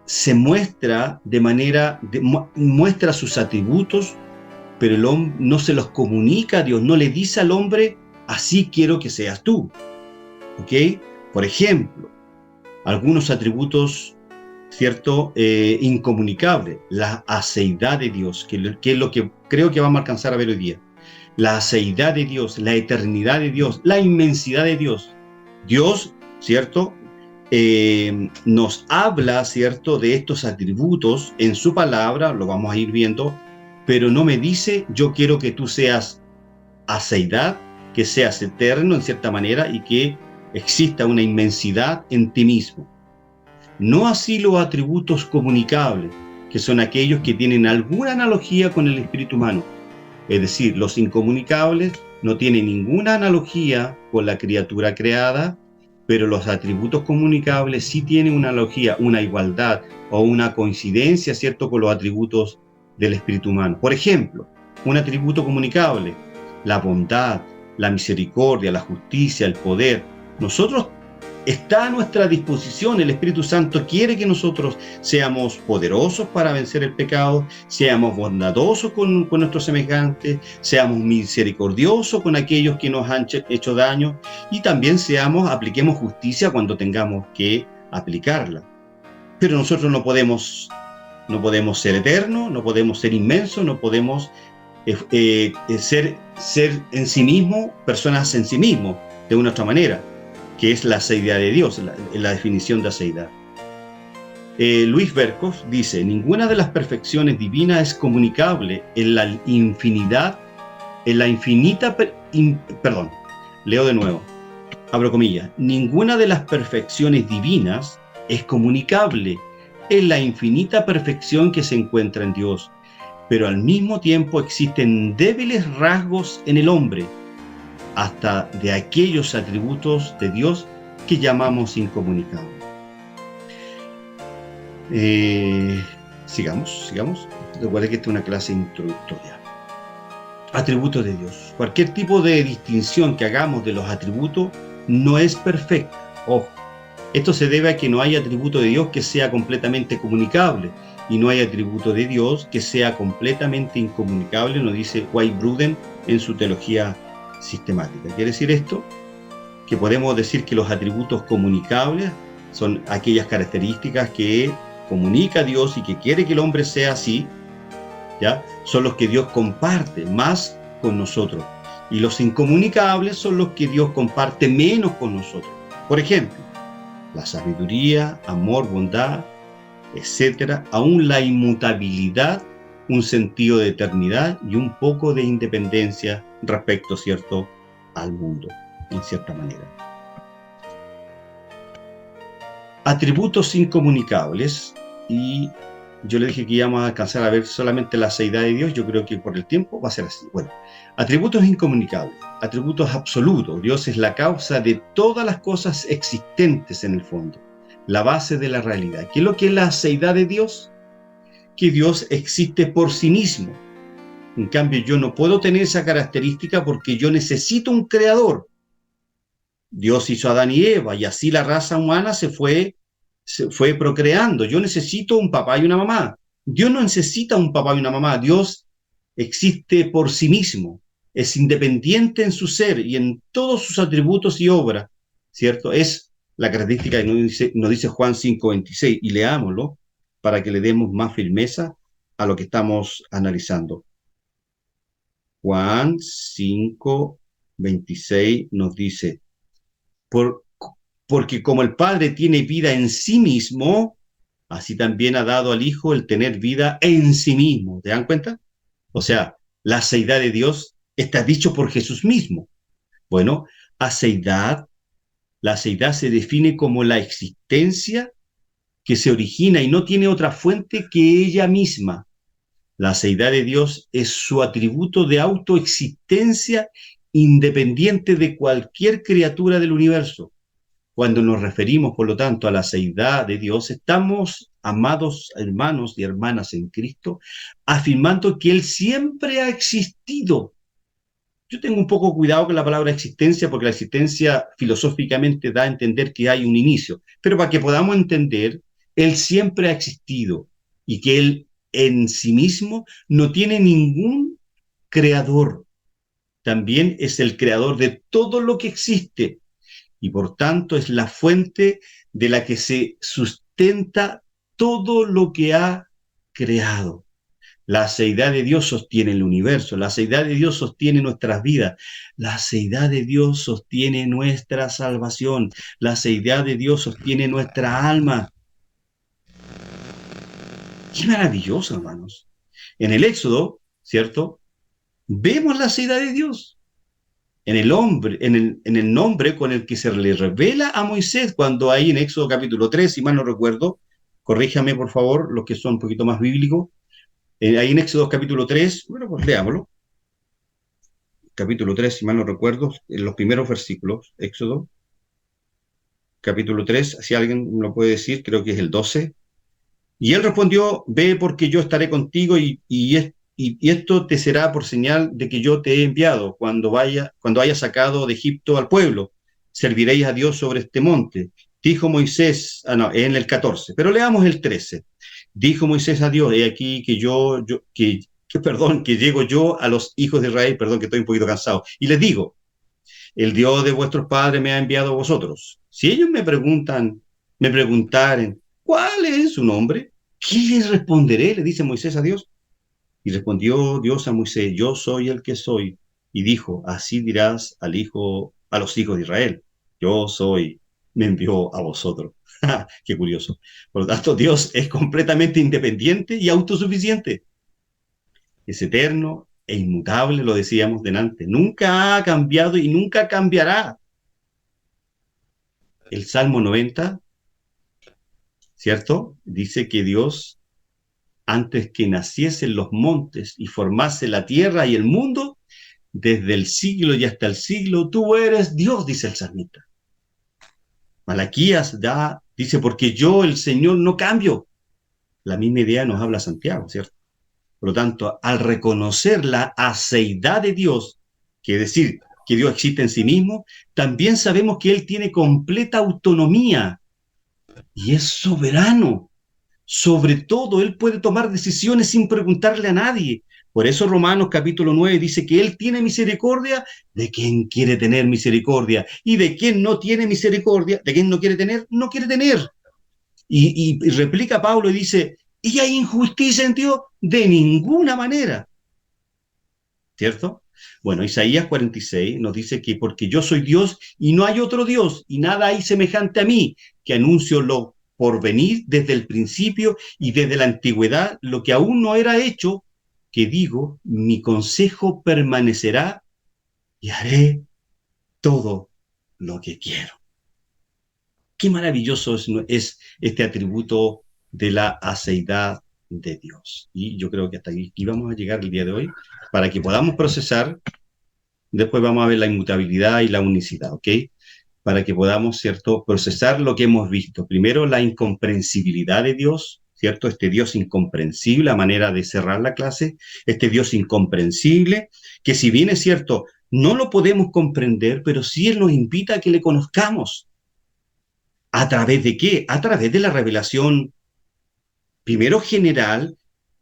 se muestra muestra sus atributos, pero el hombre no se los comunica a Dios, no le dice al hombre, así quiero que seas tú. ¿Ok? Por ejemplo, algunos atributos, ¿cierto?, incomunicables. La aceidad de Dios, que es lo que creo que vamos a alcanzar a ver hoy día. La aceidad de Dios, la eternidad de Dios, la inmensidad de Dios. Dios, ¿cierto?, nos habla, ¿cierto?, de estos atributos en su palabra, lo vamos a ir viendo, pero no me dice, yo quiero que tú seas aceidad, que seas eterno en cierta manera y que exista una inmensidad en ti mismo. No así los atributos comunicables, que son aquellos que tienen alguna analogía con el espíritu humano. Es decir, los incomunicables no tienen ninguna analogía con la criatura creada, pero los atributos comunicables sí tienen una analogía, una igualdad o una coincidencia, ¿cierto?, con los atributos del espíritu humano. Por ejemplo, un atributo comunicable, la bondad, la misericordia, la justicia, el poder. Nosotros está a nuestra disposición. El Espíritu Santo quiere que nosotros seamos poderosos para vencer el pecado, seamos bondadosos con nuestros semejantes, seamos misericordiosos con aquellos que nos han hecho daño, y también apliquemos justicia cuando tengamos que aplicarla. Pero nosotros no podemos ser eternos, no podemos ser inmensos, no podemos ser en sí mismo, personas en sí mismos, de una otra manera, que es la aceidad de Dios, la definición de aceidad. Luis Berkhoff dice, ninguna de las perfecciones divinas es comunicable en la infinita, leo de nuevo, abro comillas, ninguna de las perfecciones divinas es comunicable en la infinita perfección que se encuentra en Dios, pero al mismo tiempo existen débiles rasgos en el hombre, hasta de aquellos atributos de Dios que llamamos incomunicables. Sigamos. Recuerden que esta es una clase introductoria. atributos de Dios. Cualquier tipo de distinción que hagamos de los atributos no es perfecta. Ojo, esto se debe a que no hay atributo de Dios que sea completamente comunicable y no hay atributo de Dios que sea completamente incomunicable, nos dice White-Bruden en su teología sistemática. ¿Quiere decir esto? Que podemos decir que los atributos comunicables son aquellas características que comunica Dios y que quiere que el hombre sea así, ¿ya? Son los que Dios comparte más con nosotros. Y los incomunicables son los que Dios comparte menos con nosotros. Por ejemplo, la sabiduría, amor, bondad, etcétera, aún la inmutabilidad, un sentido de eternidad y un poco de independencia respecto, ¿cierto?, al mundo, en cierta manera. Atributos incomunicables, y yo le dije que íbamos a alcanzar a ver solamente la seidad de Dios. Yo creo que por el tiempo va a ser así. Bueno, atributos incomunicables, atributos absolutos. Dios es la causa de todas las cosas existentes en el fondo, la base de la realidad. ¿Qué es lo que es la seidad de Dios? Que Dios existe por sí mismo. En cambio, yo no puedo tener esa característica porque yo necesito un creador. Dios hizo a Adán y Eva y así la raza humana se fue procreando. Yo necesito un papá y una mamá. Dios no necesita un papá y una mamá. Dios existe por sí mismo. Es independiente en su ser y en todos sus atributos y obras, ¿cierto? Es la característica que nos dice Juan 5:26, y leámoslo para que le demos más firmeza a lo que estamos analizando. Juan 5:26 nos dice, porque como el Padre tiene vida en sí mismo, así también ha dado al Hijo el tener vida en sí mismo. ¿Te dan cuenta? O sea, la seidad de Dios está dicho por Jesús mismo. Bueno, la seidad se define como la existencia que se origina y no tiene otra fuente que ella misma. La seidad de Dios es su atributo de autoexistencia independiente de cualquier criatura del universo. Cuando nos referimos, por lo tanto, a la seidad de Dios, estamos, amados hermanos y hermanas en Cristo, afirmando que Él siempre ha existido. Yo tengo un poco cuidado con la palabra existencia, porque la existencia filosóficamente da a entender que hay un inicio. Pero para que podamos entender, Él siempre ha existido y que Él en sí mismo no tiene ningún creador. También es el creador de todo lo que existe y por tanto es la fuente de la que se sustenta todo lo que ha creado. La seidad de Dios sostiene el universo, la seidad de Dios sostiene nuestras vidas, la seidad de Dios sostiene nuestra salvación, la seidad de Dios sostiene nuestra alma. Qué maravilloso, hermanos. En el Éxodo, ¿cierto?, vemos la seidad de Dios. En el nombre con el que se le revela a Moisés, cuando hay en Éxodo capítulo 3, si mal no recuerdo, corríjame por favor los que son un poquito más bíblicos, ahí en Éxodo capítulo 3, bueno, pues leámoslo, capítulo 3, si mal no recuerdo, en los primeros versículos, Éxodo capítulo 3, si alguien me lo puede decir, creo que es el 12, y él respondió, ve porque yo estaré contigo y esto te será por señal de que yo te he enviado cuando haya sacado de Egipto al pueblo. Serviréis a Dios sobre este monte. Dijo Moisés, en el 14, pero leamos el 13. Dijo Moisés a Dios, he aquí que que llego yo a los hijos de Israel, perdón que estoy un poquito cansado, y les digo, el Dios de vuestros padres me ha enviado a vosotros. Si ellos me preguntaren, ¿cuál es su nombre? ¿Qué les responderé? Le dice Moisés a Dios. Y respondió Dios a Moisés, yo soy el que soy. Y dijo, así dirás a los hijos de Israel, yo soy, me envió a vosotros. Qué curioso. Por lo tanto, Dios es completamente independiente y autosuficiente. Es eterno e inmutable, lo decíamos delante. Nunca ha cambiado y nunca cambiará. El Salmo 90, ¿cierto? Dice que Dios, antes que naciesen los montes y formase la tierra y el mundo, desde el siglo y hasta el siglo, tú eres Dios, dice el salmista. Malaquías dice, porque yo, el Señor, no cambio. La misma idea nos habla Santiago, ¿cierto? Por lo tanto, al reconocer la aceidad de Dios, que es decir, que Dios existe en sí mismo, también sabemos que Él tiene completa autonomía y es soberano. Sobre todo, Él puede tomar decisiones sin preguntarle a nadie. Por eso Romanos capítulo 9 dice que Él tiene misericordia de quien quiere tener misericordia, y de quien no tiene misericordia, de quien no quiere tener, no quiere tener. Y replica Pablo y dice, ¿y hay injusticia en Dios? De ninguna manera, ¿cierto? Bueno, Isaías 46 nos dice que porque yo soy Dios y no hay otro Dios, y nada hay semejante a mí, que anuncio lo por venir desde el principio y desde la antigüedad, lo que aún no era hecho, que digo, mi consejo permanecerá y haré todo lo que quiero. Qué maravilloso es este atributo de la aceidad de Dios. Y yo creo que hasta aquí vamos a llegar el día de hoy, para que podamos procesar. Después vamos a ver la inmutabilidad y la unicidad, ¿ok? Para que podamos, ¿cierto?, procesar lo que hemos visto. Primero, la incomprensibilidad de Dios, ¿cierto? Este Dios incomprensible, a manera de cerrar la clase, este Dios incomprensible, que si bien es cierto, no lo podemos comprender, pero sí Él nos invita a que le conozcamos. ¿A través de qué? A través de la revelación, primero general,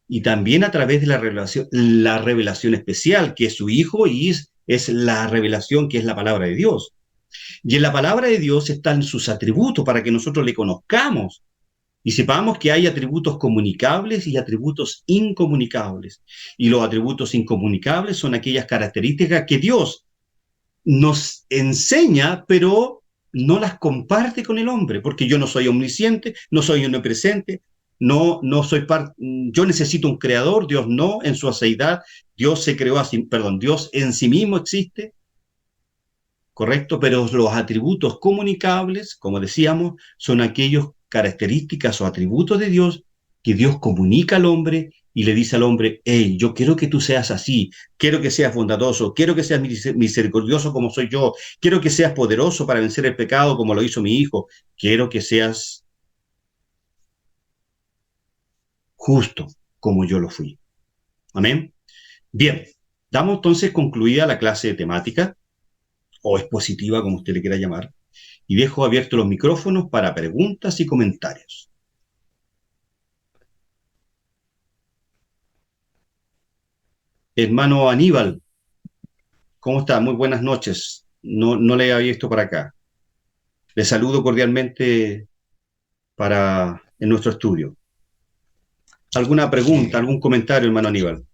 y también a través de la revelación especial, que es su Hijo, y es la revelación que es la palabra de Dios. Y en la palabra de Dios están sus atributos para que nosotros le conozcamos y sepamos que hay atributos comunicables y atributos incomunicables. Y los atributos incomunicables son aquellas características que Dios nos enseña, pero no las comparte con el hombre, porque yo no soy omnisciente, no soy omnipresente, no soy parte. Yo necesito un creador, Dios no, en su aceidad, Dios se creó así, perdón, Dios en sí mismo existe, correcto, pero los atributos comunicables, como decíamos, son aquellos características o atributos de Dios que Dios comunica al hombre y le dice al hombre, hey, yo quiero que tú seas así, quiero que seas bondadoso, quiero que seas misericordioso como soy yo, quiero que seas poderoso para vencer el pecado como lo hizo mi hijo, quiero que seas justo como yo lo fui. Amén. Bien, damos entonces concluida la clase de temática, o expositiva, como usted le quiera llamar, y dejo abiertos los micrófonos para preguntas y comentarios. Hermano Aníbal, ¿cómo está? Muy buenas noches. No le había visto para acá. Le saludo cordialmente en nuestro estudio. ¿Alguna pregunta, algún comentario, hermano Aníbal?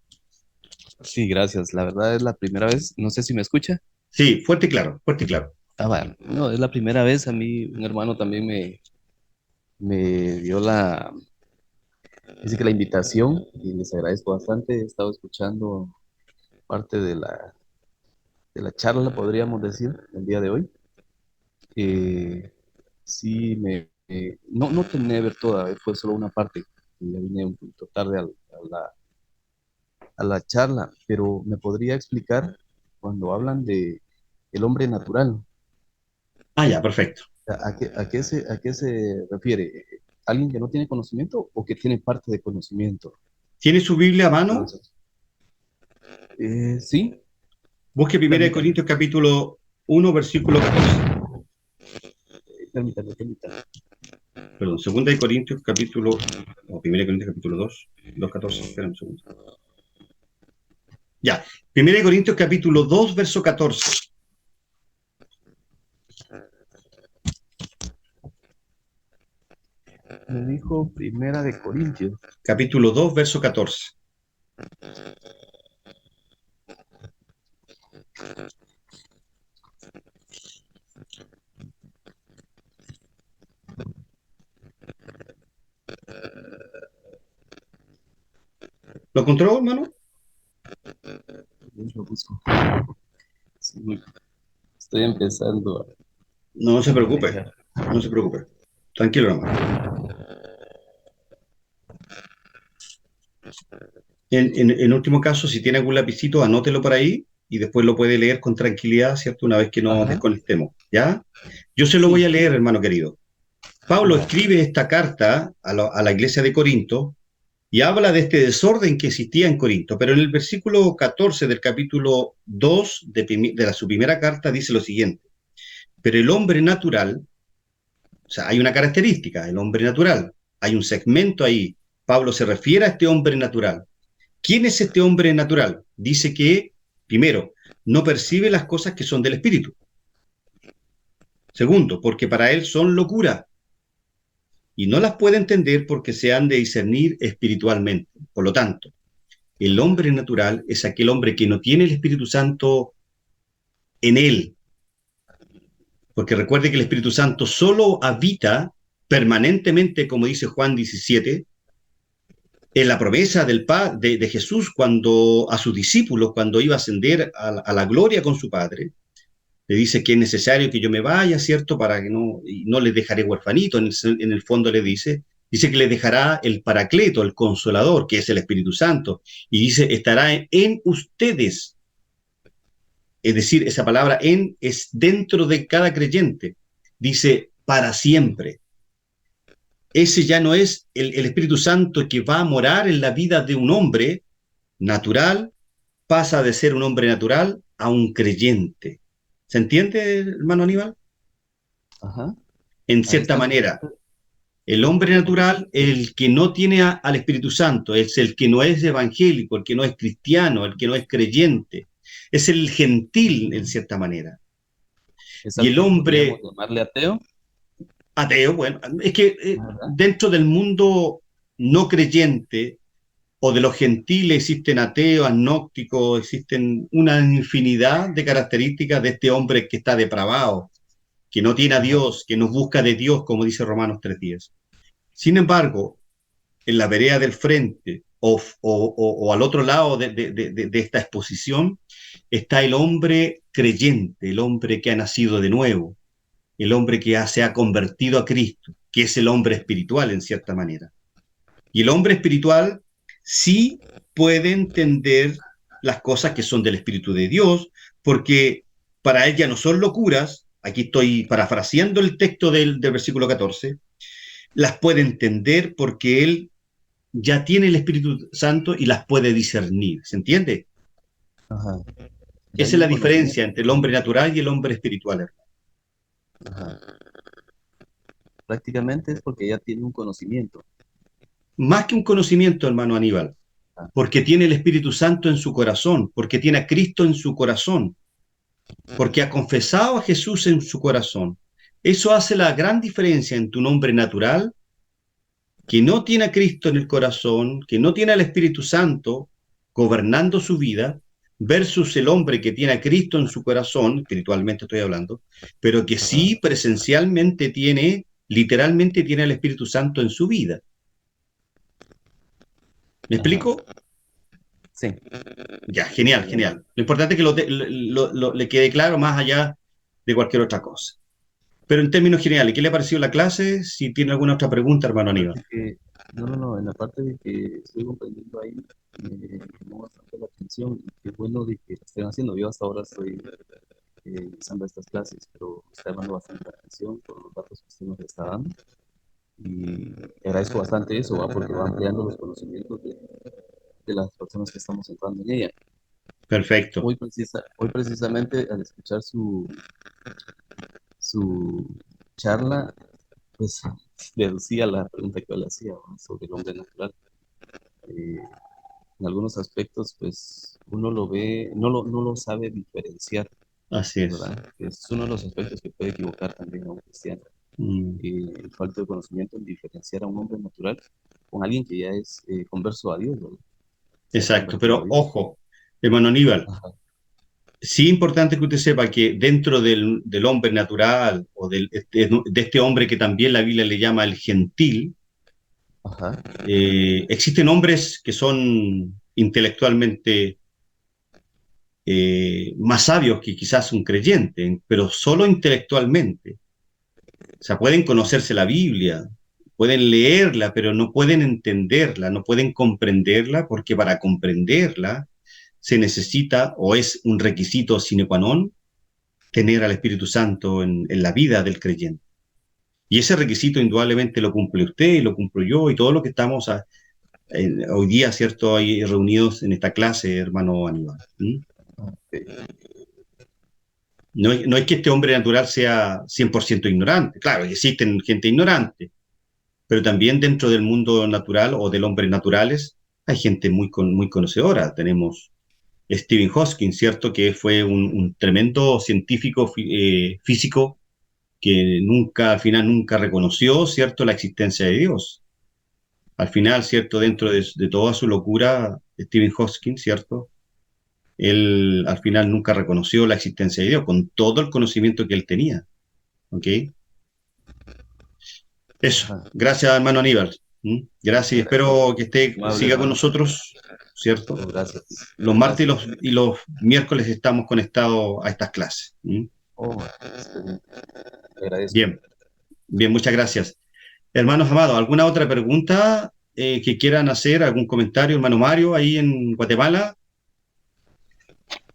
Sí, gracias. La verdad es la primera vez, no sé si me escucha. Sí, fuerte y claro, fuerte y claro. Ah, bueno, no, es la primera vez. A mí un hermano también me dio dice que la invitación y les agradezco bastante. He estado escuchando parte de la charla, podríamos decir, el día de hoy. Sí, no terminé de ver toda, fue solo una parte. Y ya vine un poquito tarde a la charla, pero me podría explicar cuando hablan de el hombre natural. Ah, ya, perfecto. ¿A qué se refiere? ¿Alguien que no tiene conocimiento o que tiene parte de conocimiento? ¿Tiene su Biblia a mano? Entonces, sí, Busque 1 permítame, Corintios capítulo 1, versículo 14. permítame. Perdón, 2 Corintios capítulo, o 1 Corintios capítulo 2, 2:14, espera un segundo. Ya, 1 Corintios capítulo 2, verso 14. Me dijo Primera de Corintios. Capítulo 2, verso 14. ¿Lo encontró, hermano? Lo busco. Sí, estoy empezando No se a preocupe, manejar. no se preocupe. Tranquilo, hermano. En último caso, si tiene algún lapicito, anótelo por ahí y después lo puede leer con tranquilidad, ¿cierto? Una vez que nos Ajá, desconectemos, ¿ya? Yo se lo voy sí, a leer, hermano querido. Pablo va. escribe esta carta a la iglesia de Corinto Y habla de este desorden que existía en Corinto. Pero en el versículo 14 del capítulo 2 de su primera carta dice lo siguiente. Pero el hombre natural, o sea, hay una característica, el hombre natural. Hay un segmento ahí. Pablo se refiere a este hombre natural. ¿Quién es este hombre natural? Dice que, primero, no percibe las cosas que son del Espíritu. Segundo, porque para él son locura y no las puede entender porque se han de discernir espiritualmente. Por lo tanto, el hombre natural es aquel hombre que no tiene el Espíritu Santo en él, porque recuerde que el Espíritu Santo solo habita permanentemente, como dice Juan 17, en la promesa de Jesús cuando a sus discípulos, cuando iba a ascender a la gloria con su Padre, le dice que es necesario que yo me vaya, ¿cierto? Para que no les dejaré huerfanito, en el fondo le dice que les dejará el Paracleto, el Consolador, que es el Espíritu Santo, y dice, estará en ustedes. Es decir, esa palabra en es dentro de cada creyente. Dice, para siempre. Ese ya no es el Espíritu Santo que va a morar en la vida de un hombre natural, pasa de ser un hombre natural a un creyente. ¿Se entiende, hermano Aníbal? Ajá. En Ahí cierta está. manera, el hombre natural, el que no tiene al Espíritu Santo, es el que no es evangélico, el que no es cristiano, el que no es creyente, es el gentil, en cierta manera. Es Y al el que podríamos hombre llamarle ateo. ateo, bueno, es que ¿Verdad? dentro del mundo no creyente o de los gentiles existen ateos, agnósticos, existen una infinidad de características de este hombre que está depravado, que no tiene a Ajá. Dios, que no busca de Dios, como dice Romanos 3:10. Sin embargo, en la vereda del frente o al otro lado de esta exposición está el hombre creyente, el hombre que ha nacido de nuevo, el hombre que se ha convertido a Cristo, que es el hombre espiritual en cierta manera. Y el hombre espiritual sí puede entender las cosas que son del Espíritu de Dios, porque para él ya no son locuras, aquí estoy parafraseando el texto del versículo 14, las puede entender porque él ya tiene el Espíritu Santo y las puede discernir, ¿se entiende? Ajá. Ya Esa hay es un la diferencia conocimiento. entre el hombre natural y el hombre espiritual. Ajá. Prácticamente es porque ya tiene un conocimiento. Más que un conocimiento, hermano Aníbal, Ah, porque tiene el Espíritu Santo en su corazón, porque tiene a Cristo en su corazón, porque ha confesado a Jesús en su corazón. Eso hace la gran diferencia entre un hombre natural que no tiene a Cristo en el corazón, que no tiene al Espíritu Santo gobernando su vida, versus el hombre que tiene a Cristo en su corazón, espiritualmente estoy hablando, pero que sí presencialmente tiene, literalmente tiene al Espíritu Santo en su vida. ¿Me ajá. explico? Sí. Ya, genial, Ya. genial. Lo importante es que le quede claro más allá de cualquier otra cosa. Pero en términos generales, ¿qué le ha parecido la clase? Si tiene alguna otra pregunta, hermano Aníbal. Aparte que, no, en la parte de que estoy comprendiendo ahí, me llamó bastante la atención y qué bueno de que lo estén haciendo. Yo hasta ahora estoy usando estas clases, pero me está llamando bastante la atención por los datos que usted nos está dando y agradezco bastante eso, ¿va? Porque va ampliando los conocimientos de las personas que estamos entrando en ella. Perfecto. Hoy precisamente al escuchar su charla, pues deducía la pregunta que yo le hacía, ¿no? Sobre el hombre natural. Eh, en algunos aspectos, pues uno lo ve, no lo sabe diferenciar, Así es. ¿verdad? Es uno de los aspectos que puede equivocar también a un cristiano. Mm, El falta de conocimiento en diferenciar a un hombre natural con alguien que ya es converso a Dios, ¿verdad? Se ha exacto. convertido a Pero Dios. ojo, hermano Aníbal, Ajá, sí es importante que usted sepa que dentro del hombre natural o de este hombre que también la Biblia le llama el gentil, ajá, existen hombres que son intelectualmente más sabios que quizás un creyente, pero solo intelectualmente. O sea, pueden conocerse la Biblia, pueden leerla, pero no pueden entenderla, no pueden comprenderla, porque para comprenderla se necesita, o es un requisito sine qua non, tener al Espíritu Santo en la vida del creyente. Y ese requisito indudablemente lo cumple usted y lo cumplo yo y todos los que estamos hoy día, ¿cierto? Hay reunidos en esta clase, hermano Aníbal. ¿Mm? No es que este hombre natural sea 100% ignorante. Claro, existen gente ignorante, pero también dentro del mundo natural o del hombre naturales hay gente muy conocedora. Tenemos Stephen Hawking, ¿cierto? Que fue un tremendo científico físico que nunca, al final, nunca reconoció, ¿cierto?, la existencia de Dios. Al final, ¿cierto?, dentro de toda su locura, Stephen Hawking, ¿cierto?, él al final nunca reconoció la existencia de Dios, con todo el conocimiento que él tenía. ¿Ok? Eso. Ajá. Gracias, hermano Aníbal. ¿Mm? Gracias, espero que Amable, siga con hermano. nosotros, ¿cierto? Gracias. Los martes Gracias. y los miércoles estamos conectados a estas clases. ¿Mm? Oh, excelente. Le agradezco. Bien, bien, muchas gracias. Hermanos amados, ¿alguna otra pregunta que quieran hacer? ¿Algún comentario, hermano Mario, ahí en Guatemala?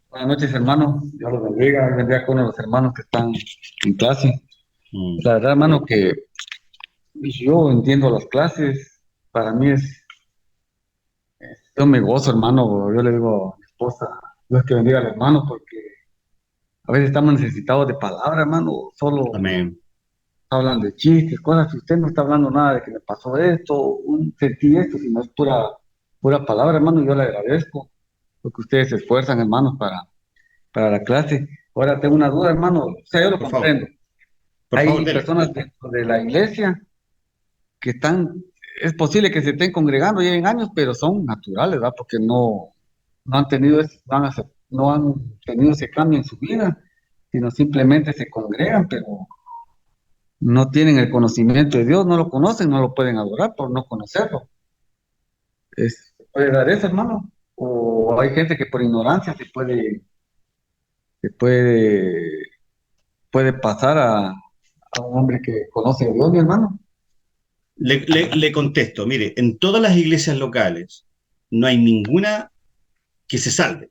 Buenas noches, hermano. Dios los bendiga. Bendiga con los hermanos que están en clase. Mm. La verdad, hermano, que yo entiendo las clases. Para mí yo me gozo, hermano. Yo le digo a mi esposa, Dios que bendiga al hermano, porque a veces estamos necesitados de palabra, hermano. Solo Amén. hablan de chistes, cosas. Si usted no está hablando nada de que me pasó esto, sentí esto, sino es pura palabra, hermano. Yo le agradezco porque ustedes se esfuerzan, hermanos, para la clase. Ahora tengo una duda, hermano. O sea, yo lo Por favor, comprendo. por favor, Hay dele. personas dentro de la iglesia que es posible que se estén congregando, lleven años, pero son naturales, ¿verdad? Porque no han tenido, no han tenido ese cambio en su vida, sino simplemente se congregan, pero no tienen el conocimiento de Dios, no lo conocen, no lo pueden adorar por no conocerlo. ¿Se puede dar eso, hermano? O hay gente que por ignorancia se puede pasar a un hombre que conoce a Dios, mi hermano. Le contesto, mire, en todas las iglesias locales no hay ninguna que se salve.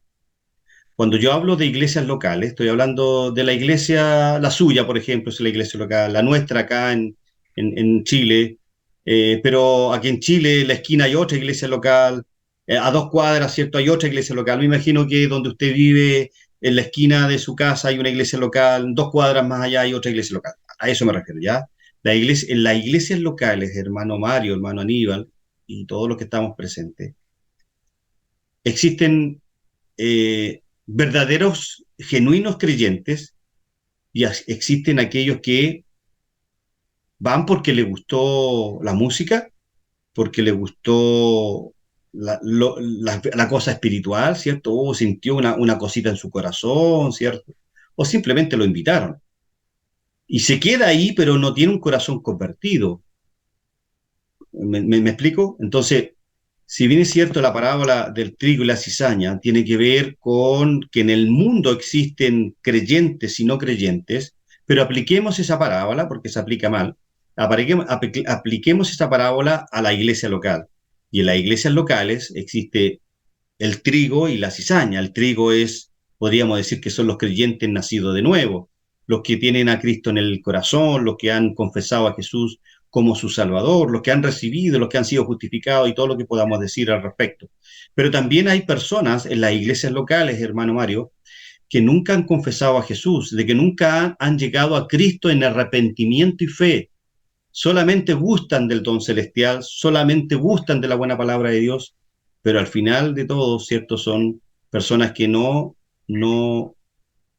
Cuando yo hablo de iglesias locales, estoy hablando de la iglesia, la suya, por ejemplo, es la iglesia local, la nuestra acá en Chile, pero aquí en Chile, en la esquina hay otra iglesia local, a 2 cuadras, ¿cierto? Hay otra iglesia local. Me imagino que donde usted vive, en la esquina de su casa hay una iglesia local, 2 cuadras más allá hay otra iglesia local. A eso me refiero, ¿ya? En las iglesias locales, hermano Mario, hermano Aníbal y todos los que estamos presentes, existen verdaderos, genuinos creyentes y existen aquellos que van porque les gustó la música, porque les gustó la cosa espiritual, ¿cierto? O sintió una cosita en su corazón, ¿cierto? O simplemente lo invitaron. Y se queda ahí, pero no tiene un corazón convertido. ¿Me explico? Entonces, si bien es cierto la parábola del trigo y la cizaña, tiene que ver con que en el mundo existen creyentes y no creyentes, pero apliquemos esa parábola, porque se aplica mal, apliquemos esa parábola a la iglesia local. Y en las iglesias locales existe el trigo y la cizaña. El trigo podríamos decir que son los creyentes nacidos de nuevo, los que tienen a Cristo en el corazón, los que han confesado a Jesús como su Salvador, los que han recibido, los que han sido justificados y todo lo que podamos decir al respecto. Pero también hay personas en las iglesias locales, hermano Mario, que nunca han confesado a Jesús, de que nunca han llegado a Cristo en arrepentimiento y fe. Solamente gustan del don celestial, solamente gustan de la buena palabra de Dios, pero al final de todo, ¿cierto? Son personas que no,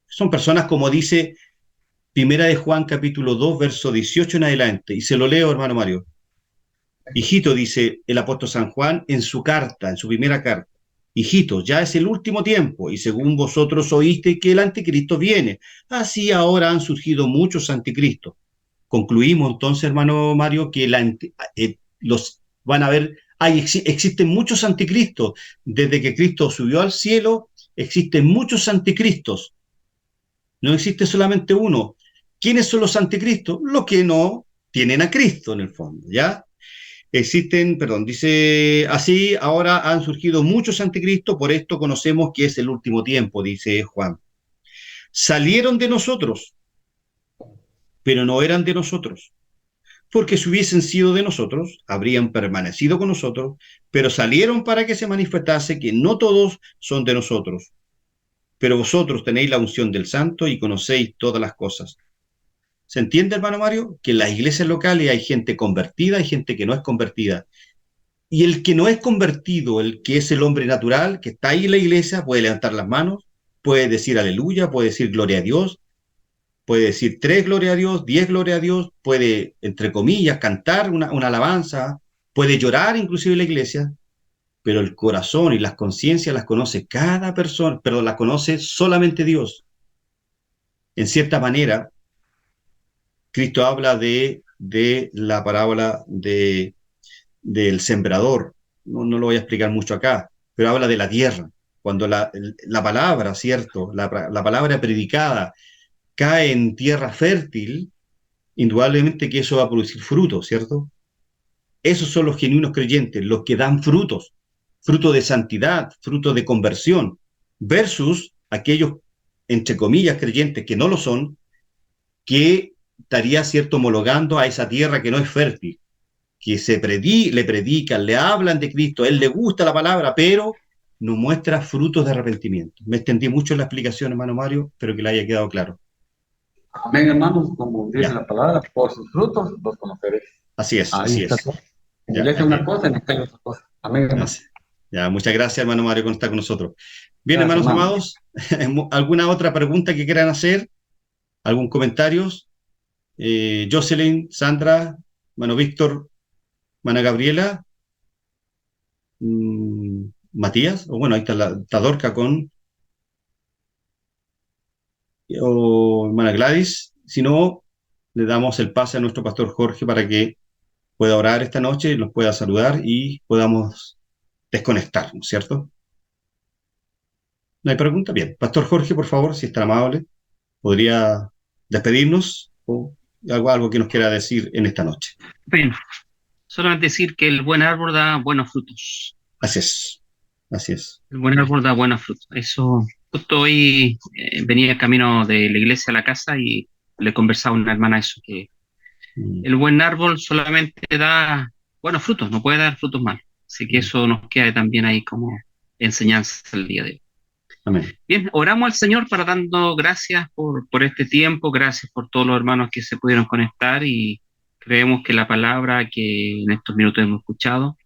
son personas como dice Primera de Juan capítulo 2, verso 18 en adelante, y se lo leo, hermano Mario. Hijito, dice el apóstol San Juan en su carta, en su primera carta, hijito, ya es el último tiempo, y según vosotros oíste que el anticristo viene, así ahora han surgido muchos anticristos. Concluimos entonces, hermano Mario, que los van a ver, existen muchos anticristos. Desde que Cristo subió al cielo, existen muchos anticristos. No existe solamente uno. ¿Quiénes son los anticristos? Los que no tienen a Cristo en el fondo, ¿ya? Existen, perdón, dice así, ahora han surgido muchos anticristos, por esto conocemos que es el último tiempo, dice Juan. Salieron de nosotros, pero no eran de nosotros. porque si hubiesen sido de nosotros, habrían permanecido con nosotros, pero salieron para que se manifestase que no todos son de nosotros. Pero vosotros tenéis la unción del Santo y conocéis todas las cosas. ¿Se entiende, hermano Mario? Que en las iglesias locales hay gente convertida y gente que no es convertida. Y el que no es convertido, el que es el hombre natural, que está ahí en la iglesia, puede levantar las manos, puede decir aleluya, puede decir gloria a Dios, puede decir 3 gloria a Dios, 10 gloria a Dios, puede, entre comillas, cantar una alabanza, puede llorar inclusive en la iglesia, pero el corazón y las conciencias las conoce cada persona, pero las conoce solamente Dios. En cierta manera, Cristo habla de la parábola del sembrador. No lo voy a explicar mucho acá, pero habla de la tierra. Cuando la palabra, ¿cierto? La palabra predicada cae en tierra fértil, indudablemente que eso va a producir frutos, ¿cierto? Esos son los genuinos creyentes, los que dan frutos, fruto de santidad, fruto de conversión, versus aquellos, entre comillas, creyentes que no lo son, que estaría, ¿cierto?, homologando a esa tierra que no es fértil, que le predican, le hablan de Cristo, a él le gusta la palabra, pero no muestra frutos de arrepentimiento. Me extendí mucho en la explicación, hermano Mario, espero que le haya quedado claro. Amén, hermanos, como dice Ya. la palabra, por sus frutos los conoceréis. Así es, Ahí así está es. todo. En Ya, la iglesia ok. una cosa, en la calle otra cosa. Amén, hermano. Gracias. Ya, muchas gracias, hermano Mario, por estar con nosotros. Bien, Gracias, hermanos hermano. amados, ¿alguna otra pregunta que quieran hacer? ¿Algún comentario? Jocelyn, Sandra, hermano Víctor, hermana Gabriela, Matías, o bueno, ahí está Dorca o hermana Gladys. Si no, le damos el pase a nuestro pastor Jorge para que pueda orar esta noche, nos pueda saludar y podamos desconectarnos, ¿cierto? ¿No hay pregunta? Bien. Pastor Jorge, por favor, si es tan amable, podría despedirnos o algo que nos quiera decir en esta noche. Bueno, solamente decir que el buen árbol da buenos frutos. Así es, así es. El buen árbol da buenos frutos. Eso, justo hoy venía camino de la iglesia a la casa y le conversaba a una hermana eso, que el buen árbol solamente da buenos frutos, no puede dar frutos malos. Así que eso nos queda también ahí como enseñanza el día de hoy. Amén. Bien, oramos al Señor para dando gracias por este tiempo, gracias por todos los hermanos que se pudieron conectar y creemos que la palabra que en estos minutos hemos escuchado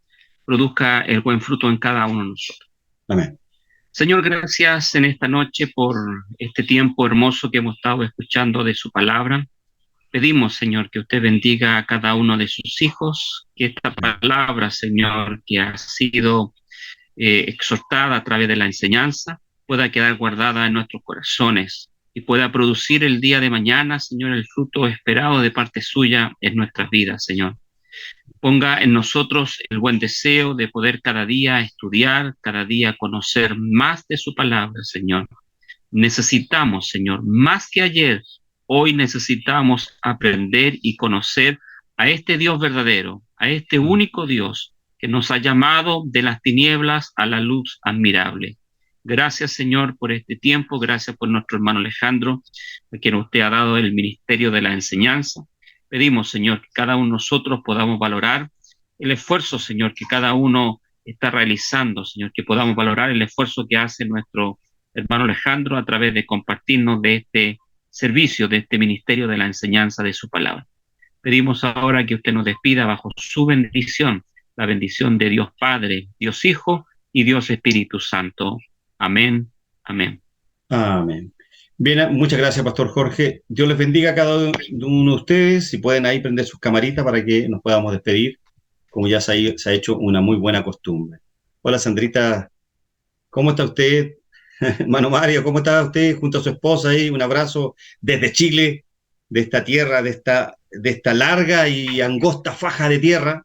produzca el buen fruto en cada uno de nosotros. Amén. Señor, gracias en esta noche por este tiempo hermoso que hemos estado escuchando de su palabra. Pedimos, Señor, que usted bendiga a cada uno de sus hijos, que esta palabra, Señor, que ha sido exhortada a través de la enseñanza, pueda quedar guardada en nuestros corazones y pueda producir el día de mañana, Señor, el fruto esperado de parte suya en nuestras vidas, Señor. Ponga en nosotros el buen deseo de poder cada día estudiar, cada día conocer más de su palabra, Señor. Necesitamos, Señor, más que ayer, hoy necesitamos aprender y conocer a este Dios verdadero, a este único Dios que nos ha llamado de las tinieblas a la luz admirable. Gracias, Señor, por este tiempo. Gracias por nuestro hermano Alejandro, a quien usted ha dado el ministerio de la enseñanza. Pedimos, Señor, que cada uno de nosotros podamos valorar el esfuerzo, Señor, que cada uno está realizando, Señor, que podamos valorar el esfuerzo que hace nuestro hermano Alejandro a través de compartirnos de este servicio, de este ministerio de la enseñanza de su palabra. Pedimos ahora que usted nos despida bajo su bendición, la bendición de Dios Padre, Dios Hijo y Dios Espíritu Santo. Amén, amén. Amén. Bien, muchas gracias, Pastor Jorge. Dios les bendiga a cada uno de ustedes. Si pueden ahí prender sus camaritas para que nos podamos despedir, como ya se ha hecho una muy buena costumbre. Hola, Sandrita. ¿Cómo está usted? Hermano Mario, ¿cómo está usted junto a su esposa ahí? Un abrazo desde Chile, de esta tierra, de esta larga y angosta faja de tierra.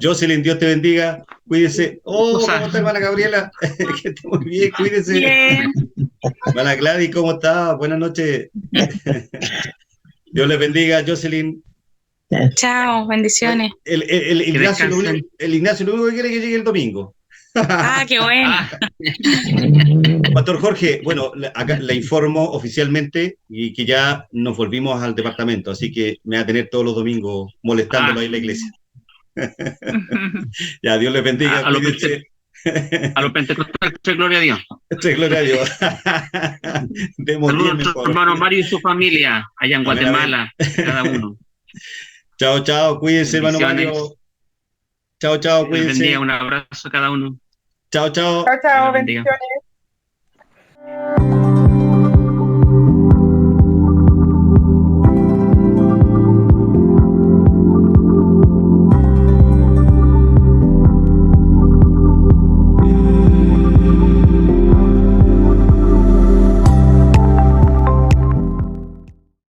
Jocelyn, Dios te bendiga, cuídese. ¿Cómo está, hermana Gabriela? Que esté muy bien, cuídese. Bien. Hermana Gladys, ¿cómo está? Buenas noches. Dios les bendiga, Jocelyn. Chao, bendiciones. El Ignacio lo único que quiere es que llegue el domingo. Ah, qué bueno. Pastor Jorge, bueno, acá le informo oficialmente y que ya nos volvimos al departamento, así que me va a tener todos los domingos molestándolo ahí en la iglesia. Ya, Dios les bendiga, A lo cuídense. A los pentecostales, gloria a Dios. Gloria a Dios. Demos bien Saludos a mejor. su hermano Mario y su familia, allá en Amén, Guatemala, cada uno. Chao, chao, cuídense, hermano Bendiciones. Mario. Chao, chao, Dios les bendiga, cuídense. un abrazo a cada uno. Chao, chao. Chao, chao, Dios bendiga. bendiciones.